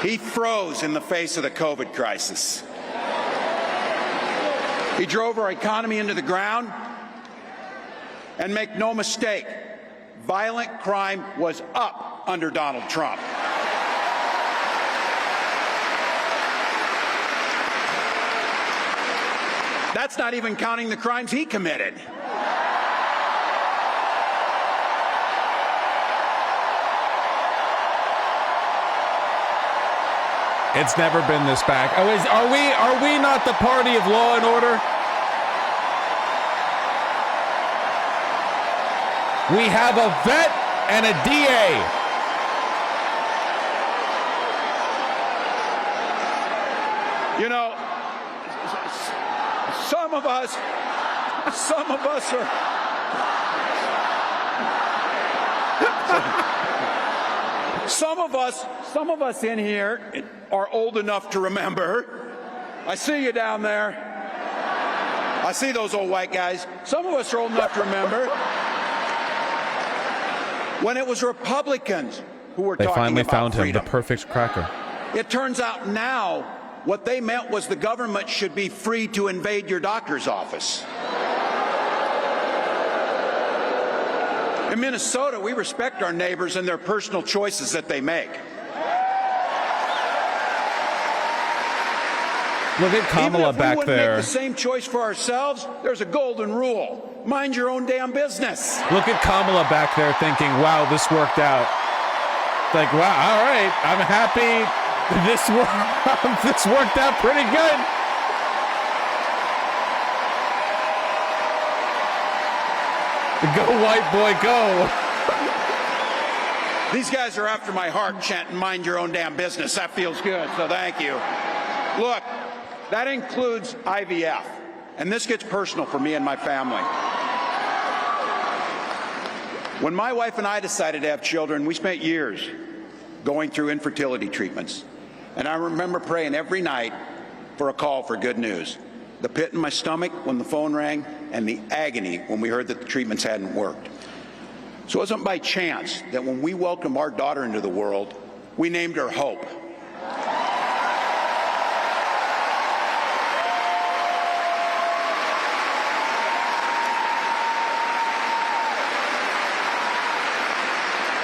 He froze in the face of the COVID crisis. He drove our economy into the ground. And make no mistake, violent crime was up under Donald Trump. That's not even counting the crimes he committed. It's never been this back. Oh, are we not the party of law and order? We have a vet and a DA. You know, some of us are. Some of us in here are old enough to remember. I see you down there. I see those old white guys. Some of us are old enough to remember when it was Republicans who were talking about freedom. They finally found him, the perfect cracker. It turns out now what they meant was the government should be free to invade your doctor's office. In Minnesota, we respect our neighbors and their personal choices that they make. Look at Kamala back Even if we wouldn't there. make the same choice for ourselves, there's a golden rule. Mind your own damn business. Look at Kamala back there thinking, wow, this worked out. Like, wow, all right, I'm happy. This worked out pretty good. Go, white boy, go. These guys are after my heart chanting, mind your own damn business. That feels good, so thank you. Look, that includes IVF, and this gets personal for me and my family. When my wife and I decided to have children, we spent years going through infertility treatments. And I remember praying every night for a call for good news. The pit in my stomach when the phone rang, and the agony when we heard that the treatments hadn't worked. So it wasn't by chance that when we welcomed our daughter into the world, we named her Hope.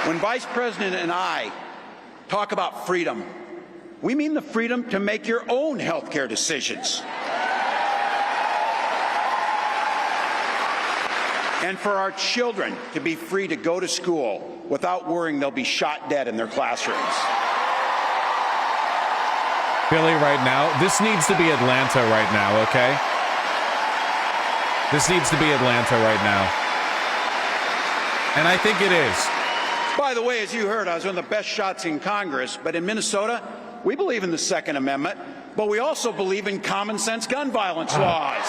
When Vice President and I talk about freedom, we mean the freedom to make your own health care decisions. And for our children to be free to go to school without worrying they'll be shot dead in their classrooms. Billy, right now, this needs to be Atlanta right now, okay? This needs to be Atlanta right now. And I think it is. By the way, as you heard, I was one of the best shots in Congress, but in Minnesota, we believe in the Second Amendment, but we also believe in common sense gun violence laws.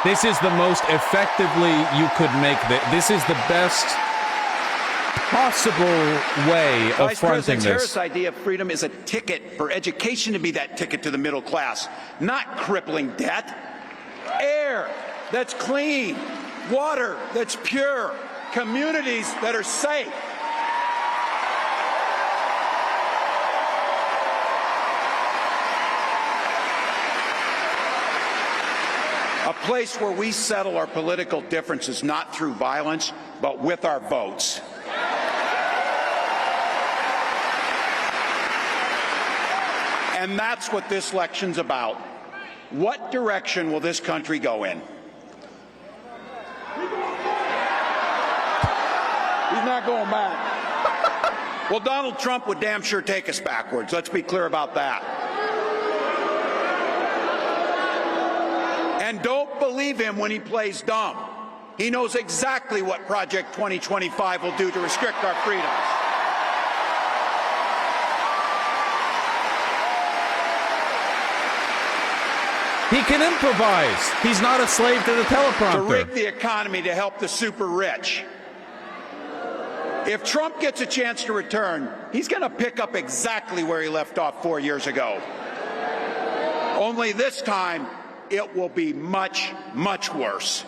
This is the most effectively you could make this. This is the best possible way of Vice fronting President this. Harris' idea of freedom is a ticket for education to be that ticket to the middle class, not crippling debt. Air that's clean, water that's pure, communities that are safe. A place where we settle our political differences not through violence, but with our votes. And that's what this election's about. What direction will this country go in? He's not going back. Well, Donald Trump would damn sure take us backwards. Let's be clear about that. And don't believe him when he plays dumb. He knows exactly what Project 2025 will do to restrict our freedoms. He can improvise. He's not a slave to the teleprompter. To rig the economy to help the super rich. If Trump gets a chance to return, he's going to pick up exactly where he left off 4 years ago. Only this time, it will be much, much worse.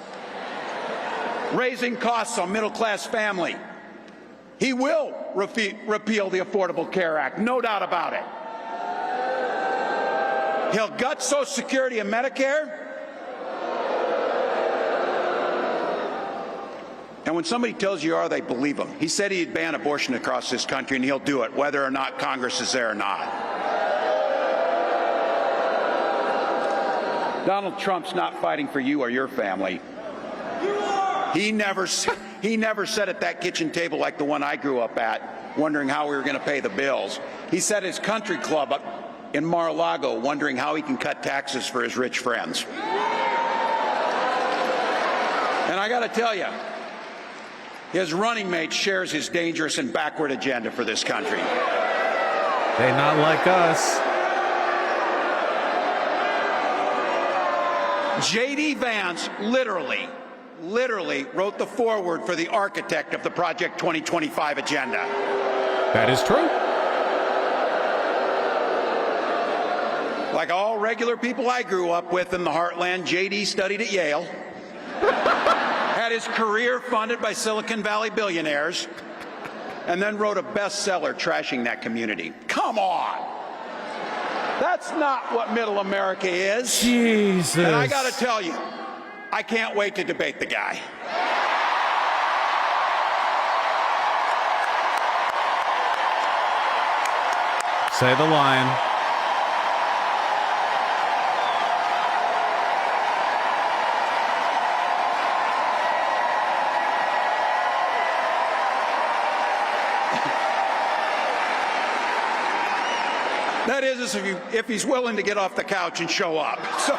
Raising costs on middle-class family. He will repeal the Affordable Care Act, no doubt about it. He'll gut Social Security and Medicare. And when somebody tells you are, they believe him. He said he'd ban abortion across this country, and he'll do it, whether or not Congress is there or not. Donald Trump's not fighting for you or your family. He never said at that kitchen table like the one I grew up at, wondering how we were going to pay the bills. He said his country club up in Mar-a-Lago, wondering how he can cut taxes for his rich friends. And I got to tell you, his running mate shares his dangerous and backward agenda for this country. They not like us. J.D. Vance literally wrote the foreword for the architect of the Project 2025 agenda. That is true. Like all regular people I grew up with in the heartland, J.D. studied at Yale, had his career funded by Silicon Valley billionaires, and then wrote a bestseller trashing that community. Come on! That's not what middle America is. Jesus. And I got to tell you, I can't wait to debate the guy. Say the line. That is if he's willing to get off the couch and show up. So,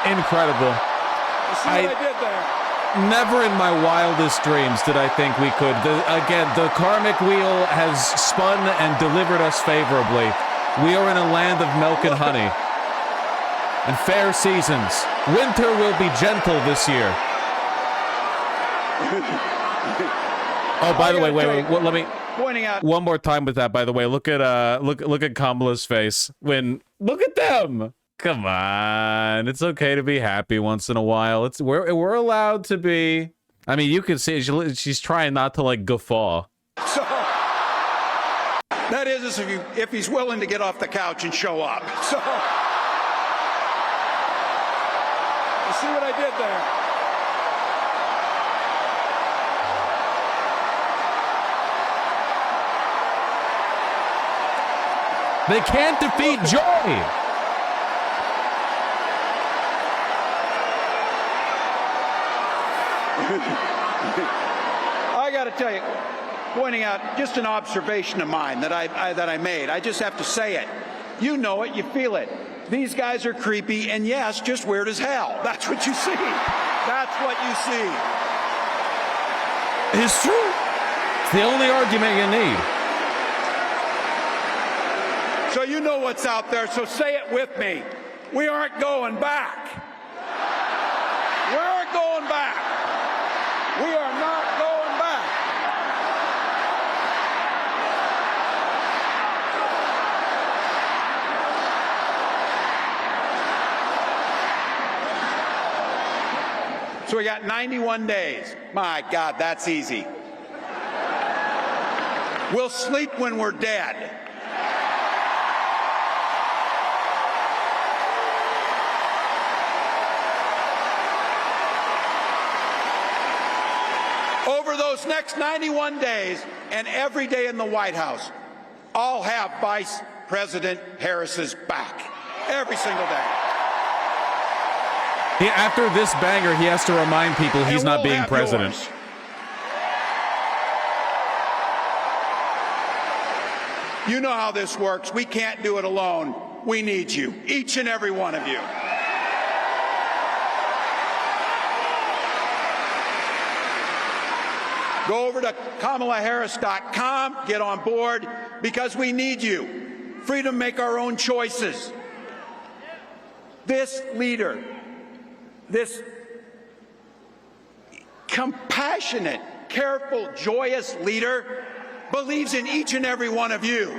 Incredible. you see what I did there? Never in my wildest dreams did I think we could. Again, the karmic wheel has spun and delivered us favorably. We are in a land of milk and honey and fair seasons. Winter will be gentle this year. Oh, by the way, wait, let me Pointing out one more time with that. By the way, look at Kamala's face when look at them. Come on, it's okay to be happy once in a while. We're allowed to be. I mean, you can see she's trying not to like guffaw. So that is if he's willing to get off the couch and show up. So you see what I did there? They can't defeat joy. I got to tell you, pointing out just an observation of mine that I made. I just have to say it. You know it, you feel it. These guys are creepy, and yes, just weird as hell. That's what you see. That's what you see. It's true. It's the only argument you need. So you know what's out there, so say it with me. We aren't going back. We aren't going back. We are not going back. So we got 91 days. My God, that's easy. We'll sleep when we're dead. Over those next 91 days and every day in the White House, I'll have Vice President Harris's back. Every single day. After this banger, he has to remind people he's not being president. Yours. You know how this works. We can't do it alone. We need you, each and every one of you. Go over to KamalaHarris.com, get on board, because we need you. Freedom to make our own choices. This leader, this compassionate, careful, joyous leader believes in each and every one of you.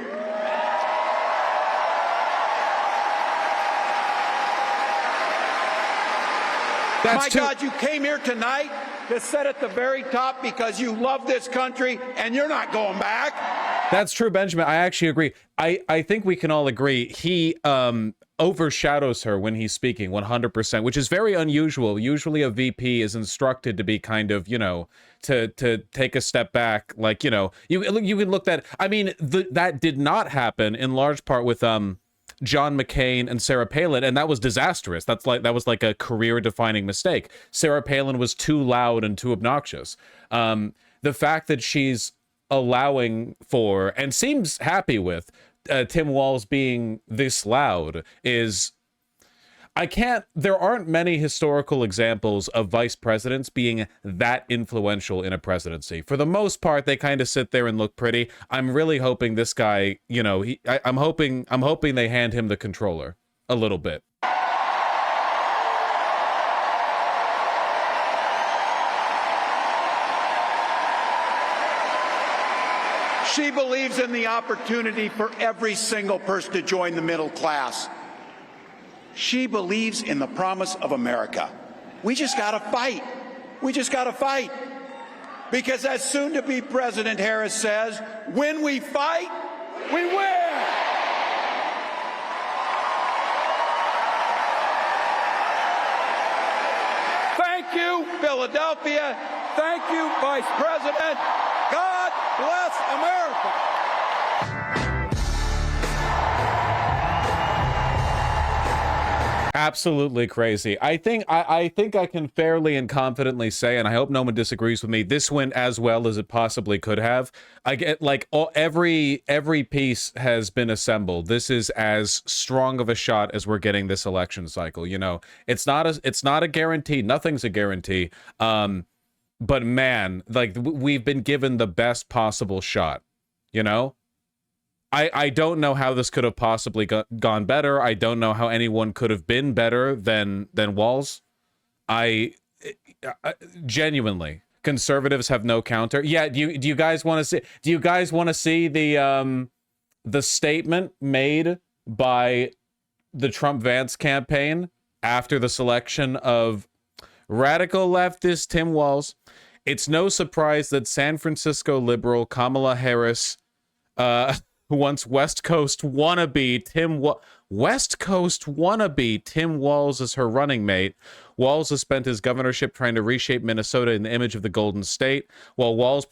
My God, you came here tonight to sit at the very top because you love this country and you're not going back. That's true, Benjamin. I actually agree. I think we can all agree he overshadows her when he's speaking 100%, which is very unusual. Usually a VP is instructed to be kind of, you know, to take a step back. Like, you know, you can look that. I mean, that did not happen in large part with John McCain and Sarah Palin, and that was disastrous. That was like a career-defining mistake. Sarah Palin was too loud and too obnoxious. The fact that she's allowing for and seems happy with Tim Walz being this loud is, there aren't many historical examples of vice presidents being that influential in a presidency. For the most part, they kind of sit there and look pretty. I'm really hoping this guy, you know, I'm hoping they hand him the controller a little bit. She believes in the opportunity for every single person to join the middle class. She believes in the promise of America. We just got to fight. We just got to fight. Because as soon-to-be President Harris says, when we fight, we win. Thank you, Philadelphia. Thank you, Vice President. God bless America. Absolutely crazy. I think I can fairly and confidently say, and I hope no one disagrees with me, this went as well as it possibly could have. I get like every piece has been assembled. This is as strong of a shot as we're getting this election cycle. You know, it's not a guarantee. Nothing's a guarantee. But man, like we've been given the best possible shot. You know. I don't know how this could have possibly gone better. I don't know how anyone could have been better than Walz. I genuinely, conservatives have no counter. Yeah, do you guys want to see? Do you guys want to see the statement made by the Trump Vance campaign after the selection of radical leftist Tim Walz? It's no surprise that San Francisco liberal Kamala Harris, who wants West Coast wannabe Tim Walz as her running mate. Walz has spent his governorship trying to reshape Minnesota in the image of the Golden State, while Walz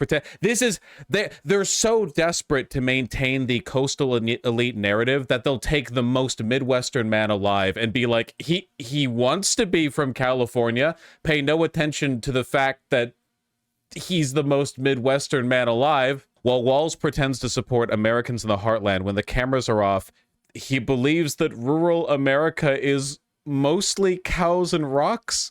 they're so desperate to maintain the coastal elite narrative that they'll take the most Midwestern man alive and be like, he wants to be from California, pay no attention to the fact that he's the most Midwestern man alive. While Walz pretends to support Americans in the heartland when the cameras are off, he believes that rural America is mostly cows and rocks.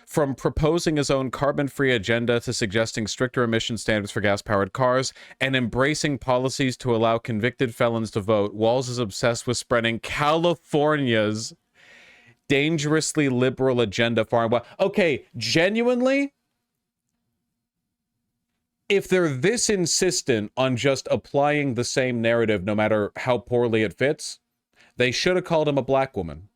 From proposing his own carbon-free agenda to suggesting stricter emission standards for gas-powered cars and embracing policies to allow convicted felons to vote, Walz is obsessed with spreading California's dangerously liberal agenda far and wide. Okay, genuinely, if they're this insistent on just applying the same narrative no matter how poorly it fits, they should have called him a black woman.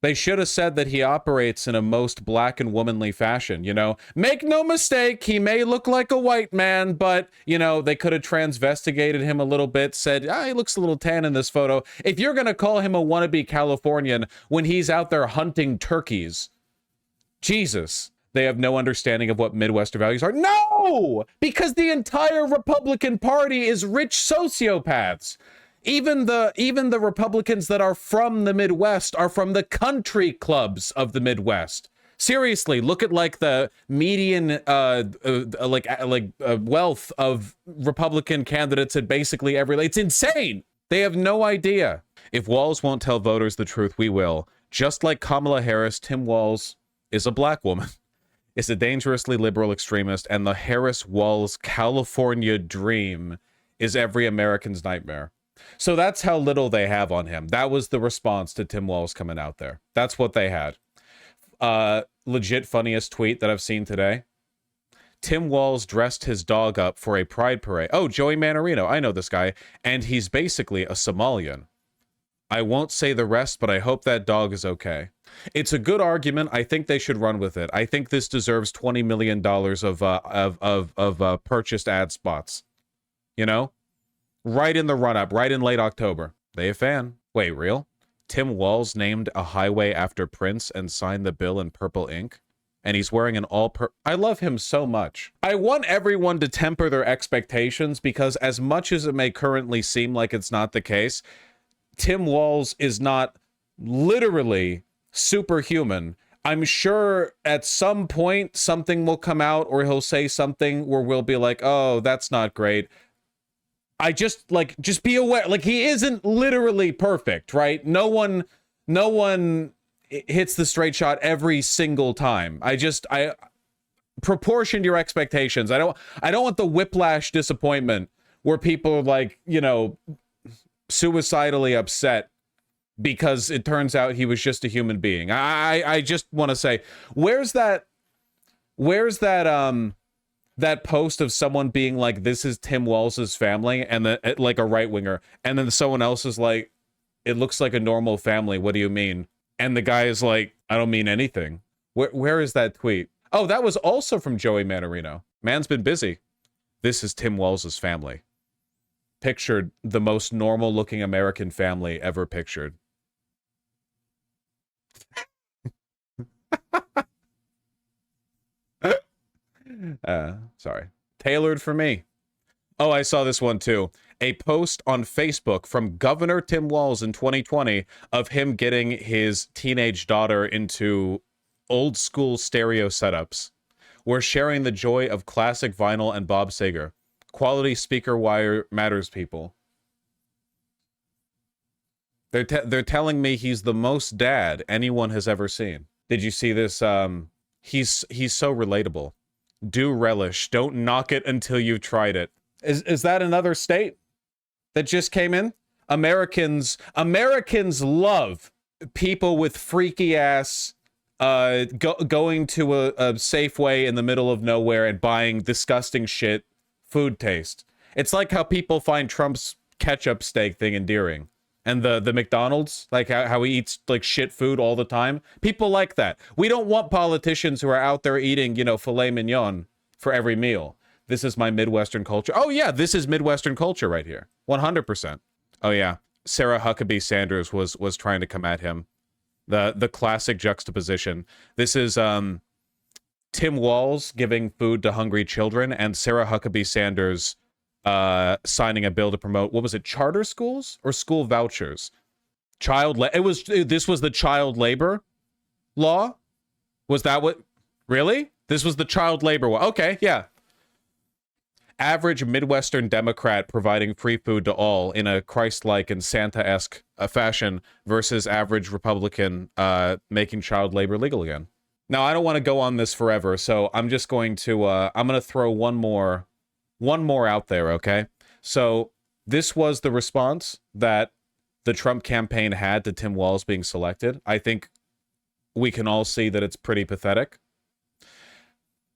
They should have said that he operates in a most black and womanly fashion, you know? Make no mistake, he may look like a white man, but, you know, they could have transvestigated him a little bit, said, he looks a little tan in this photo. If you're going to call him a wannabe Californian when he's out there hunting turkeys, Jesus. They have no understanding of what Midwestern values are. No! Because the entire Republican Party is rich sociopaths. Even the Republicans that are from the Midwest are from the country clubs of the Midwest. Seriously, look at like the median wealth of Republican candidates at basically every. It's insane. They have no idea. If Walz won't tell voters the truth, we will. Just like Kamala Harris, Tim Walz is a black woman. Is a dangerously liberal extremist, and the Harris-Walz California dream is every American's nightmare. So that's how little they have on him. That was the response to Tim Walz coming out there. That's what they had. Legit funniest tweet that I've seen today. Tim Walz dressed his dog up for a pride parade. Oh, Joey Manarino. I know this guy. And he's basically a Somalian. I won't say the rest, but I hope that dog is okay. It's a good argument. I think they should run with it. I think this deserves $20 million of purchased ad spots. You know? Right in the run-up, right in late October. They a fan. Wait, real? Tim Walz named a highway after Prince and signed the bill in purple ink? And he's wearing an I love him so much. I want everyone to temper their expectations because as much as it may currently seem like it's not the case, Tim Walz is not literally superhuman, I'm sure at some point something will come out or he'll say something where we'll be like, oh, that's not great. I just be aware, like, he isn't literally perfect, right? No one hits the straight shot every single time. I proportion your expectations. I don't want the whiplash disappointment where people are like, you know, suicidally upset because it turns out he was just a human being. I just want to say, where's that post of someone being like, this is Tim Walz's family, and then like a right winger, and then someone else is like, it looks like a normal family, what do you mean? And the guy is like, I don't mean anything. Where is that tweet? Oh, that was also from Joey Manarino. Man's been busy. This is Tim Walz's family. Pictured the most normal looking American family ever pictured. Sorry. Tailored for me. Oh, I saw this one too. A post on Facebook from Governor Tim Walz in 2020 of him getting his teenage daughter into old school stereo setups. We're sharing the joy of classic vinyl and Bob Seger. Quality speaker wire matters, people. They're telling me he's the most dad anyone has ever seen. Did you see this? He's so relatable. Do relish. Don't knock it until you've tried it. Is that another state that just came in? Americans love people with freaky ass going to a Safeway in the middle of nowhere and buying disgusting shit food taste. It's like how people find Trump's ketchup steak thing endearing. And the McDonald's, like how he eats like shit food all the time. People like that. We don't want politicians who are out there eating, you know, filet mignon for every meal. This is my Midwestern culture. Oh yeah, this is Midwestern culture right here. 100%. Oh yeah, Sarah Huckabee Sanders was trying to come at him. The classic juxtaposition. This is Tim Walz giving food to hungry children and Sarah Huckabee Sanders signing a bill to promote, what was it, charter schools or school vouchers? This was the child labor law? Was that what? Really? This was the child labor law. Okay, yeah. Average Midwestern Democrat providing free food to all in a Christ-like and Santa-esque fashion versus average Republican making child labor legal again. Now, I don't want to go on this forever, so I'm just going to I'm going to throw one more out there, okay? So this was the response that the Trump campaign had to Tim Walz being selected. I think we can all see that it's pretty pathetic.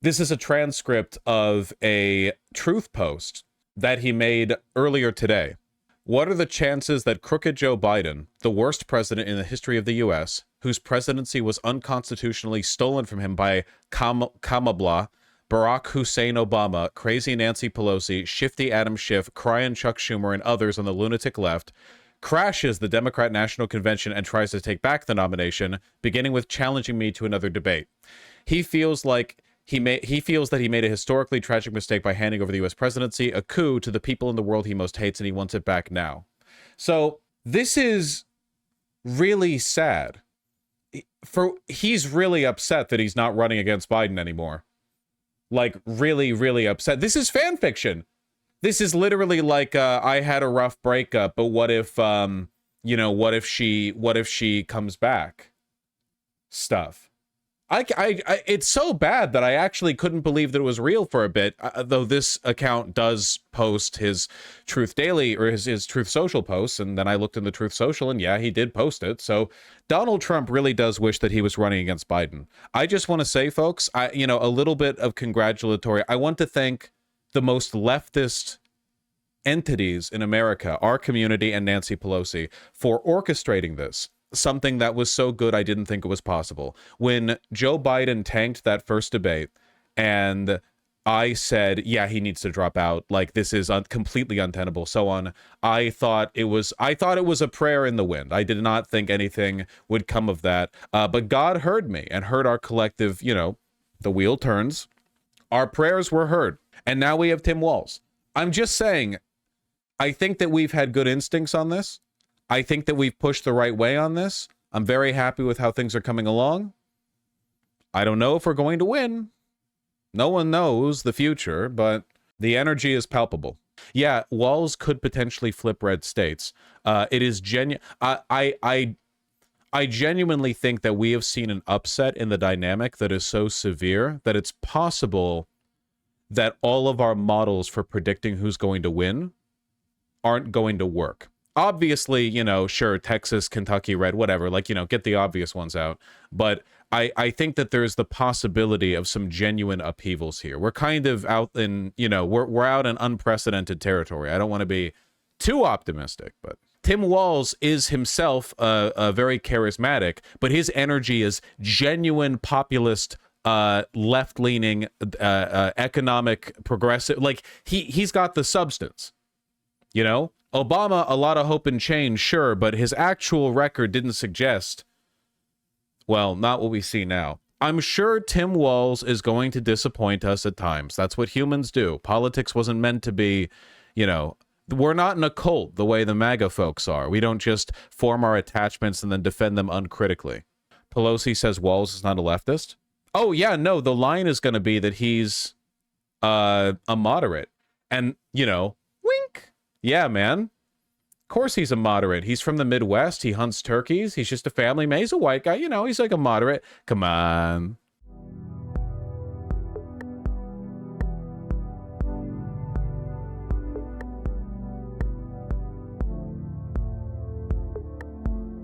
This is a transcript of a truth post that he made earlier today. What are the chances that crooked Joe Biden, the worst president in the history of the U.S., whose presidency was unconstitutionally stolen from him by Kamala, Barack Hussein Obama, crazy Nancy Pelosi, shifty Adam Schiff, crying Chuck Schumer, and others on the lunatic left, crashes the Democrat National Convention and tries to take back the nomination, beginning with challenging me to another debate. He feels that he made a historically tragic mistake by handing over the U.S. presidency, a coup to the people in the world he most hates, and he wants it back now. So this is really sad. He's really upset that he's not running against Biden anymore. Like, really, really upset. This is fan fiction. This is literally like, I had a rough breakup, but what if, what if she comes back? Stuff. It's so bad that I actually couldn't believe that it was real for a bit, though this account does post his Truth Daily or his Truth Social posts, and then I looked in the Truth Social, and yeah, he did post it. So Donald Trump really does wish that he was running against Biden. I just want to say, folks, a little bit of congratulatory. I want to thank the most leftist entities in America, our community and Nancy Pelosi, for orchestrating this. Something that was so good I didn't think it was possible. When Joe Biden tanked that first debate and I said, yeah, he needs to drop out, like, this is completely untenable, so on, I thought it was a prayer in the wind. I did not think anything would come of that, but God heard me and heard our collective, the wheel turns. Our prayers were heard, and now we have Tim Walz. I'm just saying, I think that we've had good instincts on this. I think that we've pushed the right way on this. I'm very happy with how things are coming along. I don't know if we're going to win. No one knows the future, but the energy is palpable. Yeah, Walz could potentially flip red states. It is I genuinely think that we have seen an upset in the dynamic that is so severe that it's possible that all of our models for predicting who's going to win aren't going to work. Obviously, you know, sure, Texas, Kentucky, red, whatever, like, you know, get the obvious ones out. But I think that there's the possibility of some genuine upheavals here. We're kind of out in, you know, we're out in unprecedented territory. I don't want to be too optimistic, but Tim Walz is himself a very charismatic, but his energy is genuine populist, left-leaning, economic, progressive. Like, he's got the substance, you know? Obama, a lot of hope and change, sure, but his actual record didn't suggest, well, not what we see now. I'm sure Tim Walz is going to disappoint us at times. That's what humans do. Politics wasn't meant to be, you know, we're not in a cult the way the MAGA folks are. We don't just form our attachments and then defend them uncritically. Pelosi says Walz is not a leftist. Oh, yeah, no, the line is going to be that he's a moderate. And, you know, wink. Yeah, man. Of course he's a moderate. He's from the Midwest. He hunts turkeys. He's just a family man. He's a white guy. You know, he's like a moderate. Come on.